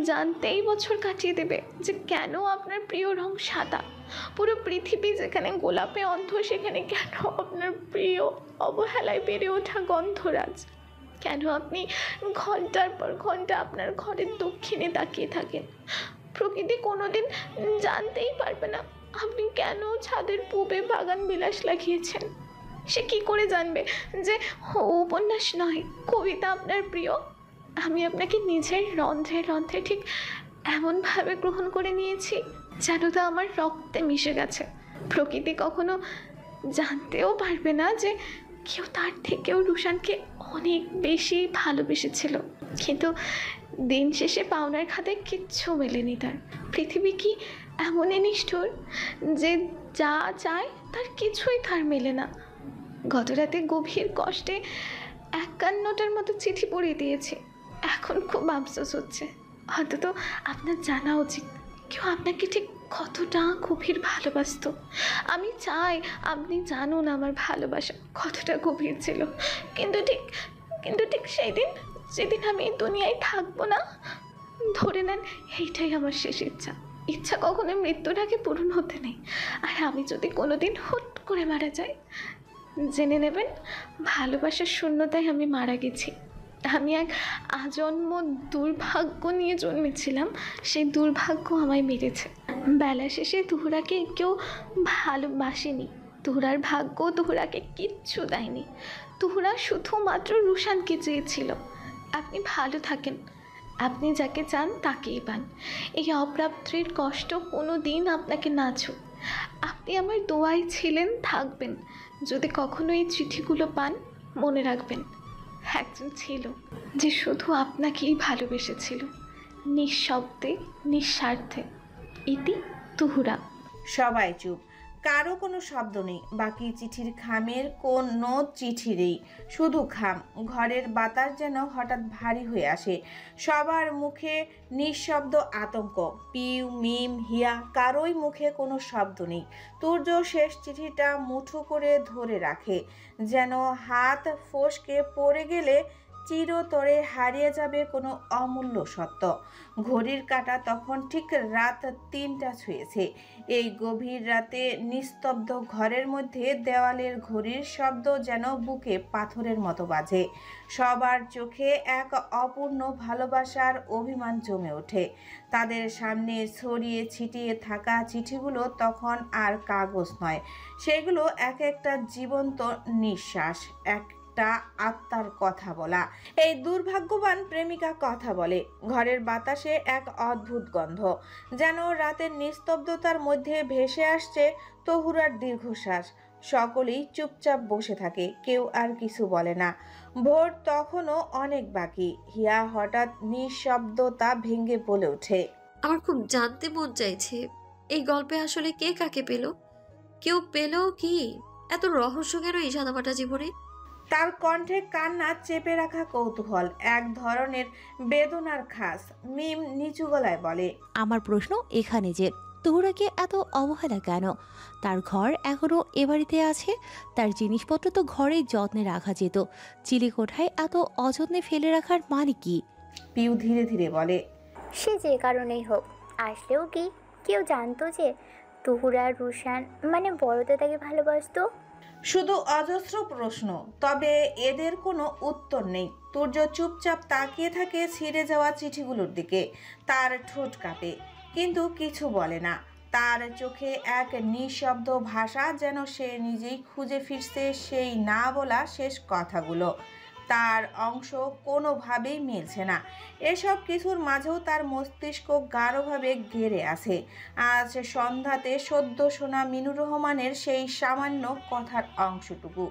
জানতেই বছর কাটিয়ে দেবে যে কেন আপনার প্রিয় রং সাদা। পুরো পৃথিবী যেখানে গোলাপে অন্ধ, সেখানে কেন আপনার প্রিয় অবহেলায় বেড়ে ওঠা গন্ধরাজ? কেন আপনি ঘন্টার পর ঘন্টা আপনার ঘরের দক্ষিণে তাকিয়ে থাকেন? প্রকৃতি কোনোদিন জানতেই পারবে না আপনি কেন ছাদের পূবে বাগান বিলাস লাগিয়েছেন। সে কি করে জানবে যে উপন্যাস নয়, কবিতা আপনার প্রিয়? আমি আপনাকে নিজের রন্ধ্রে রন্ধ্রে ঠিক এমনভাবে গ্রহণ করে নিয়েছি যেন তা আমার রক্তে মিশে গেছে। প্রকৃতি কখনো জানতেও পারবে না যে কেউ তার থেকেও রুশানকে অনেক বেশি ভালোবেসেছিল। কিন্তু দিন শেষে পাওনার খাতায় কিচ্ছু মেলেনি তার। পৃথিবী কি এমনই নিষ্ঠুর যে যা চায় তার কিছুই তার মেলে না? গত রাতে গভীর কষ্টে 51টার মতো চিঠি পড়িয়ে দিয়েছে। এখন খুব আফসোস হচ্ছে। অন্তত আপনার জানা উচিত কেউ আপনাকে ঠিক কতটা গভীর ভালোবাসতো। আমি চাই আপনি জানুন আমার ভালোবাসা কতটা গভীর ছিল। কিন্তু ঠিক সেদিন আমি এই দুনিয়ায় থাকবো না। ধরে নেন এইটাই আমার শেষ ইচ্ছা কখনো মৃত্যুর আগে পূরণ হতে নেই। আর আমি যদি কোনোদিন হুট করে মারা যাই, জেনে নেবেন ভালোবাসার শূন্যতায় আমি মারা গেছি। আমি এক আজন্ম দুর্ভাগ্য নিয়ে জন্মেছিলাম, সেই দুর্ভাগ্য আমায় মেরেছে। বেলা শেষে তুহুরাকে কেউ ভালোবাসেনি। তুহুরার ভাগ্য তুহুরাকে কিচ্ছু দেয়নি। তুহুরা শুধুমাত্র রুশানকে চেয়েছিল। আপনি ভালো থাকেন, আপনি যাকে চান তাকেই পান। এই অপ্রাপ্তির কষ্ট কোনো দিন আপনাকে না ছুঁক। আপনি আমার দোয়ায় ছিলেন, থাকবেন। যদি কখনো এই চিঠিগুলো পান, মনে রাখবেন একজন ছিল যে শুধু আপনাকেই ভালোবেসেছিল, নিঃশব্দে নিঃস্বার্থে। ইতি তুহুরা। সবাই চুপ, কারো কোনো শব্দ নেই। বাকি চিঠির খামের কোনো চিঠি নেই, শুধু খাম। ঘরের বাতাস যেন হঠাৎ ভারী হয়ে আসে। সবার মুখে নিঃশব্দ আতঙ্ক। পিউ, মিম, হিয়া, কারোই মুখে কোনো শব্দ নেই। তুর্য শেষ চিঠিটা মুঠো করে ধরে রাখে, যেন হাত ফসকে পড়ে গেলে চিরতরে হারিয়ে যাবে কোনো অমূল্য সত্য। ঘড়ির কাঁটা তখন ঠিক রাত 3টা ছুঁয়েছে। এই গভীর রাতে নিস্তব্ধ ঘরের মধ্যে দেওয়ালের ঘড়ির শব্দ যেন বুকে পাথরের মতো বাজে। সবার চোখে এক অপূর্ণ ভালোবাসার অভিমান জমে ওঠে। তাদের সামনে ছড়িয়ে ছিটিয়ে থাকা চিঠিগুলো তখন আর কাগজ নয়, সেগুলো এক একটা জীবন্ত নিঃশ্বাস, একটা আত্মার কথা বলা। এই দুর্ভাগ্যবান প্রেমিকা কথা বলে। ঘরের বাতাসে এক অদ্ভুত গন্ধ, যেন রাতের নিস্তব্ধতার মধ্যে ভেসে আসছে তহুরার দীর্ঘশ্বাস। সকলেই চুপচাপ বসে থাকে, কেউ আর কিছু বলে না। ভোর তখনও অনেক বাকি। হিয়া হঠাৎ নিঃশব্দতা ভেঙে বলে ওঠে, আমার খুব জানতে মন চাইছে এই গল্পে আসলে কে কাকে পেল? কেউ পেল কি? এত রহস্য কেন এই সাদামাটা জীবনে? তার কণ্ঠে কান্না চেপে রাখা কৌতূহল, এক ধরনের বেদনার খাস। মিম নিচু গলায় বলে, আমার প্রশ্ন এখানে যে তুহুরাকে এত অবহেলা কেন? তার ঘর এখনো এ বাড়িতে আছে, তার জিনিসপত্র তো ঘরেই যত্নে রাখা যেত। চিলেকোঠায় এত অযত্নে ফেলে রাখার মানে কি? পিউ ধীরে ধীরে বলে, সে যে কারণেই হোক, আসলেও কি কেউ জানতো যে তুহুরা রুশান মানে বড়দা তাকে ভালোবাসতো? শুধু অজস্র প্রশ্ন, তবে এদের কোনো উত্তর নেই। তুর্য চুপচাপ তাকিয়ে থাকে ছিঁড়ে যাওয়া চিঠিগুলোর দিকে। তার ঠোঁট কাঁপে, কিন্তু কিছু বলে না। তার চোখে এক নিঃশব্দ ভাষা, যেন সে নিজেই খুঁজে ফিরছে সেই না বলা শেষ কথাগুলো। তার অংশ কোনোভাবেই মিলছে না। এসব কিছুর মাঝেও তার মস্তিষ্ক গাঢ়ভাবে ঘেরে আছে। আজ সন্ধ্যাতে সদ্য শোনা মিনুর রহমানের সেই সামান্য কথার অংশটুকু।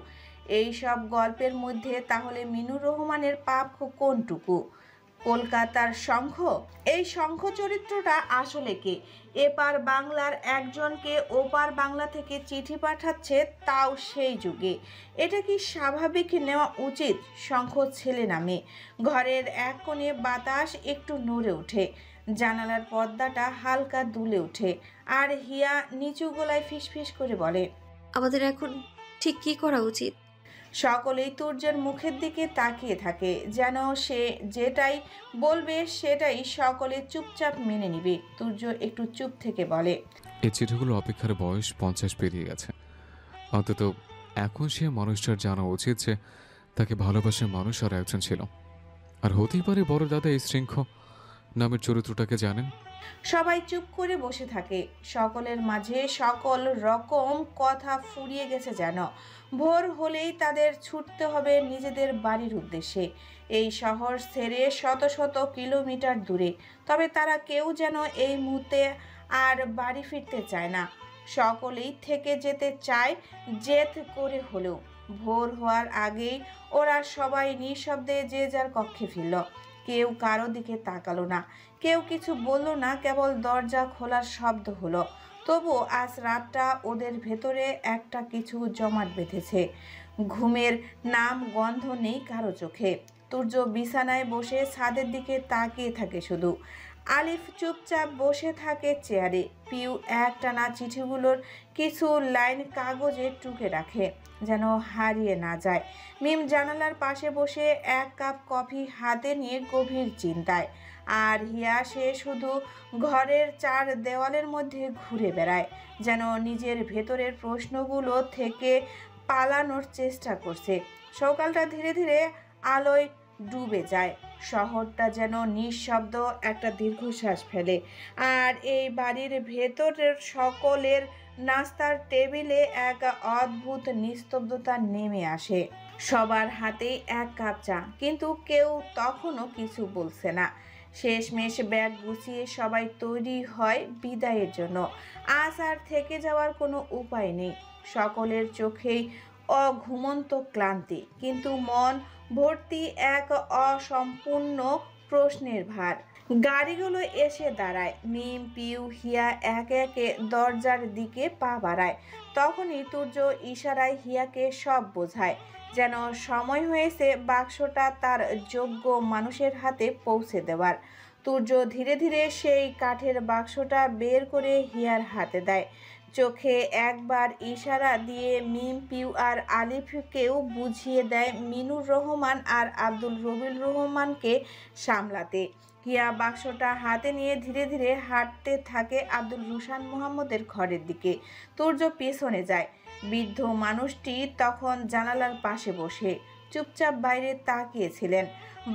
এই সব গল্পের মধ্যে তাহলে মিনুর রহমানের পাপ কোনটুকু? কলকাতার শঙ্খ? এই শঙ্খ চরিত্রটা আসলে কে? এপার বাংলার একজনকে ওপার বাংলা থেকে চিঠি পাঠাচ্ছে, তাও সেই যুগে। এটা কি স্বাভাবিক নেওয়া উচিত? শঙ্খ ছেলে না মেয়ে? ঘরের এক কোণে বাতাস একটু নড়ে ওঠে, জানালার পর্দাটা হালকা দুলে ওঠে, আর হিয়া নিচু গলায় ফিসফিস করে বলে, আমাদের এখন ঠিক কি করা উচিত? সকলেই তুর্যের মুখের দিকে তাকিয়ে থাকে, যেন সে যেটাই বলবে সেটাই সকলে চুপচাপ মেনে নিবে। তুর্য একটু চুপ থেকে বলে, এই চিঠিগুলো অপেক্ষার বয়স 50 পেরিয়ে গেছে। অন্তত এখন সে মানুষটার জানা উচিত যে তাকে ভালোবাসার মানুষ আর একজন ছিল। আর হতেই পারে বড় দাদা এই শৃঙ্খ নামের চরিত্রটাকে জানেন। সবাই চুপ করে বসে থাকে। সকলের মাঝে সকল রকম কথা ফুরিয়ে গেছে যেন। ভোর হলেই তাদের ছুটতে হবে নিজেদের বাড়ির উদ্দেশ্যে, এই শহর ছেড়ে শত শত কিলোমিটার দূরে। তবে তারা কেউ যেন এই মুহূর্তে আর বাড়ি ফিরতে চায় না। সকলেই থেকে যেতে চায় জেদ করে হলেও। ভোর হওয়ার আগেই ওরা সবাই নিঃশব্দে যে যার কক্ষে ফিরল। কেউ কারো দিকে তাকালো না, কেউ কিছু বলল না, কেবল দরজা খোলার শব্দ হলো। তবু আজ রাতটা ওদের ভেতরে একটা কিছু জমাট বেঁধেছে। ঘুমের নাম গন্ধ নেই কারো চোখে। তুর্য বিছানায় বসে ছাদের দিকে তাকিয়ে থাকে শুধু। আলিফ চুপচাপ বসে থাকে চেয়ারে। পিউ একটানা চিঠিগুলোর কিছু লাইন কাগজে টুকে রাখে যেন হারিয়ে না যায়। মিম জানালার পাশে বসে এক কাপ কফি হাতে নিয়ে গভীর চিন্তায়। আর হিয়া, সে শুধু ঘরের চার দেওয়ালের মধ্যে ঘুরে বেড়ায়, যেন নিজের ভেতরের প্রশ্নগুলো থেকে পালানোর চেষ্টা করছে। সকালটা ধীরে ধীরে আলোয় ডুবে যায়। শহরটা যেন নিঃশব্দ একটা দীর্ঘশ্বাস ফেলে। আর এই বাড়ির ভেতরের সকলের নাস্তার টেবিলে এক অদ্ভুত নিস্তব্ধতা নেমে আসে। সবার হাতেই এক কাপ চা, কিন্তু কেউ তখনও কিছু বলছে না। শেষমেশ ব্যাগ গুছিয়ে সবাই তৈরি হয় বিদায়ের জন্য। আজ আর থেকে যাওয়ার কোনো উপায় নেই। সকলের চোখেই অঘুমন্ত ক্লান্তি, কিন্তু মন ভর্তি এক অসম্পূর্ণ প্রশ্নের ভার। গাড়িগুলো এসে দাঁড়ায়। মিম, পিউ, হিয়া একে একে দরজার দিকে পা বাড়ায়। তখনই তুর্য ইশারায় হিয়াকে সব বোঝায়, যেন সময় হয়েছে বাক্সটা তার যোগ্য মানুষের হাতে পৌঁছে দেওয়ার। তুর্য ধীরে ধীরে সেই কাঠের বাক্সটা বের করে হিয়ার হাতে দেয়। চোখে একবার ইশারা দিয়ে মিম, পিউ আর আলিফকেও বুঝিয়ে দেয় মিনুর রহমান আর আব্দুল রবিল রহমানকে সামলাতে। হিয়া বাক্সটা হাতে নিয়ে ধীরে ধীরে হাঁটতে থাকে আব্দুল রুশান মোহাম্মদের ঘরের দিকে। তুর্য পেছনে যায়। বৃদ্ধ মানুষটি তখন জানালার পাশে বসে চুপচাপ বাইরে তাকিয়েছিলেন।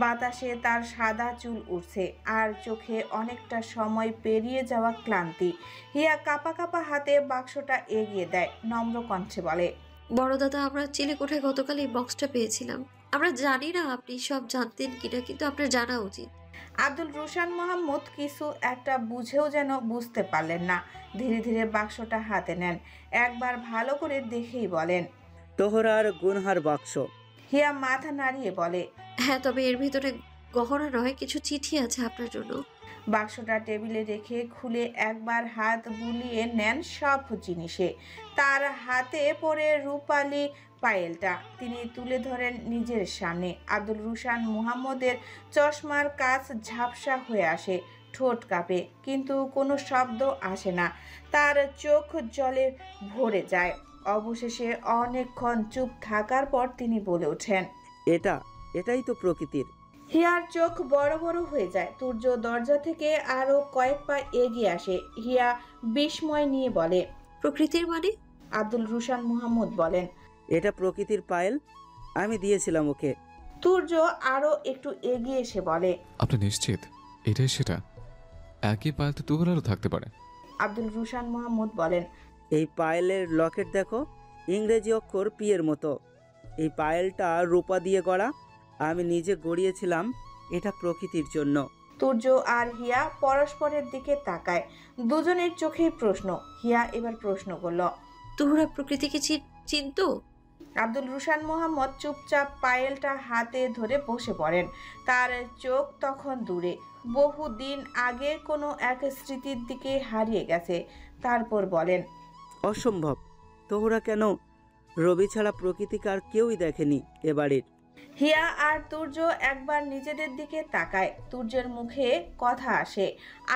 বাতাসে তার সাদা চুল উঠছে, আর চোখে অনেকটা সময় পেরিয়ে যাওয়া ক্লান্তি। হিয়া কাঁপা কাঁপা হাতে বাক্সটা এগিয়ে দেয়, নম্র কণ্ঠে বলে, বড় দাদা, আমরা চিলেকোঠায় গতকাল এই বক্সটা পেয়েছিলাম। আমরা জানি না আপনি সব জানতেন কিনা, কিন্তু আপনার জানা উচিত। আব্দুল রুশান মোহাম্মদ কিছু একটা বুঝেও যেন বুঝতে পারলেন না। ধীরে ধীরে বাক্সটা হাতে নেন। একবার ভালো করে দেখেই বলেন, তোহরার গুনহার বাক্স। হিয়া মাথা নাড়িয়ে বলে, হ্যাঁ, তবে এর ভিতরে গহনা নয়, কিছু চিঠি আছে আপনার জন্য। বাক্সটা টেবিলে রেখে খুলে একবার হাত বুলিয়ে নেন সব জিনিসে। তার হাতে পড়ে রূপালী পায়েলটা তিনি তুলে ধরেন নিজের সামনে। আব্দুল রুশান মুহাম্মদের চশমার কাচ ঝাপসা হয়ে আসে, ঠোঁট কাঁপে, কিন্তু কোনো শব্দ আসে না। তার চোখ জলে ভরে যায়। অবশেষে অনেকক্ষণ চুপ থাকার পর তিনি বলে ওঠেন, এটাই তো প্রকৃতির। হিয়ার চোখ বড় বড় হয়ে যায়। তুর্য দরজা থেকে আরো কয়েক পা এগিয়ে আসে। হিয়া বিস্ময় নিয়ে বলে, প্রকৃতির মানে? আব্দুল রুশান মুহাম্মদ বলেন, এটা প্রকৃতির পায়েল, আমি দিয়েছিলাম ওকে। তুর্য আরো একটু এগিয়ে এসে বলে, আপনি নিশ্চিত এটাই সেটা? একই পায়েল তো দুবেলারও থাকতে পারে। আব্দুল রুশান মুহাম্মদ বলেন, এই পায়েলের লকেট দেখো, ইংরেজি অক্ষর পি এর মতো। এই পায়েলটা রূপা দিয়ে গড়া, আমি নিজে গড়িয়েছিলাম এটা প্রকৃতির জন্য। তুর্য আর হিয়া পরস্পরের দিকে তাকায়। দুজনের চোখেই প্রশ্ন। হিয়া এবার প্রশ্ন করল, তোমরা প্রকৃতিকে চিনতো? আব্দুল রুশান মোহাম্মদ চুপচাপ পায়েলটা হাতে ধরে বসে পড়েন। তার চোখ তখন দূরে, বহুদিন আগে কোনো এক স্মৃতির দিকে হারিয়ে গেছে। তারপর বলেন, অসম্ভব। তোহরা কেন? রবি ছাড়া প্রকৃতিকে আর কেউই দেখেনি এ বাড়ির। হিয়া আর তুর্য একবার নিজেদের দিকে তাকায়। তুর্যের মুখে কথা আসে,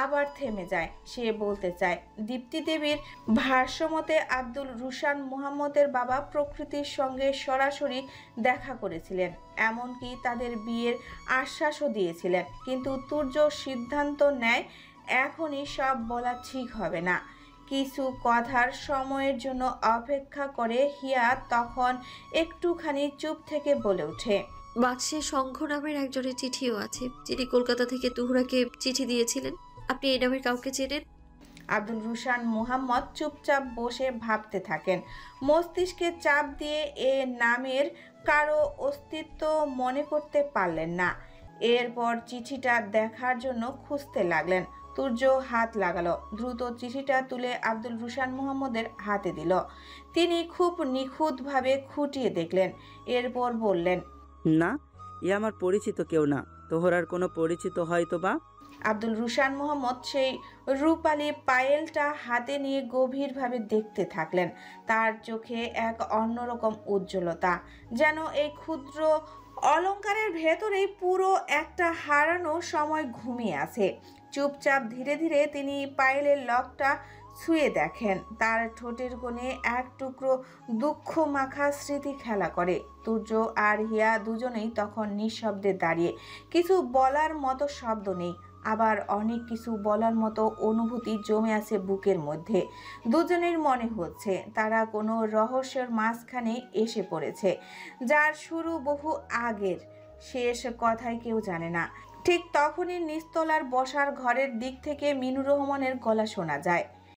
আবার থেমে যায়। সে বলতে চায়, দীপ্তি দেবীর ভাষ্যমতে আব্দুল রুশান মুহাম্মদের বাবা প্রকৃতির সঙ্গে সরাসরি দেখা করেছিলেন, এমনকি তাদের বিয়ের আশ্বাসও দিয়েছিলেন। কিন্তু তুর্য সিদ্ধান্ত নেয় এখনই সব বলা ঠিক হবে না, কিছু কথার সময়ের জন্য অপেক্ষা করে। হিয়া তখন একটুখানি চুপ থেকে বলে ওঠে, বাক্সে শঙ্খ নামের একজনের চিঠিও আছে, যিনি কলকাতা থেকে তুহরাকে চিঠি দিয়েছিলেন। আপনি এই নামের কাউকে চেনেন? আব্দুল রুশান মুহাম্মদ চুপচাপ বসে ভাবতে থাকেন। মস্তিষ্কে চাপ দিয়ে এ নামের কারো অস্তিত্ব মনে করতে পারলেন না। এরপর চিঠিটা দেখার জন্য খুঁজতে লাগলেন। তুর্য হাত লাগালো, দ্রুত চিঠিটা তুলে আব্দুল রুশান মুহাম্মদের হাতে দিল। তিনি খুব নিখুঁতভাবে খুঁটিয়ে দেখলেন, এরপর বললেন, না, এ আমার পরিচিত কেউ না। তোহরার কোনো পরিচিত হয়তো বা। আব্দুল রুশান মুহাম্মদ সেই রূপালী পায়েলটা হাতে নিয়ে গভীরভাবে দেখতে থাকলেন। তার চোখে এক অন্যরকম উজ্জ্বলতা, যেন এই ক্ষুদ্র অলংকারের ভেতরেই পুরো একটা হারানো সময় ঘুমিয়ে আছে। চুপচাপ ধীরে ধীরে তিনি পায়েলের লকটা ছুঁয়ে দেখেন। তার ঠোঁটের কোণে এক টুকরো দুঃখ মাখা স্মৃতি খেলা করে। তুর্য আর হিয়া দুজনেই তখন নিঃশব্দে দাঁড়িয়ে। কিছু বলার মতো শব্দ নেই, আবার অনেক কিছু বলার মতো অনুভূতি জমে আছে বুকের মধ্যে। দুজনের মনে হচ্ছে তারা কোনো রহস্যের মাঝখানে এসে পড়েছে, যার শুরু বহু আগের, শেষ কথায় কেউ জানে না। ঠিক তখনই নিস্তলার বসার ঘরের দিক থেকে মিনুর রহমানের গলা শোনা যায়।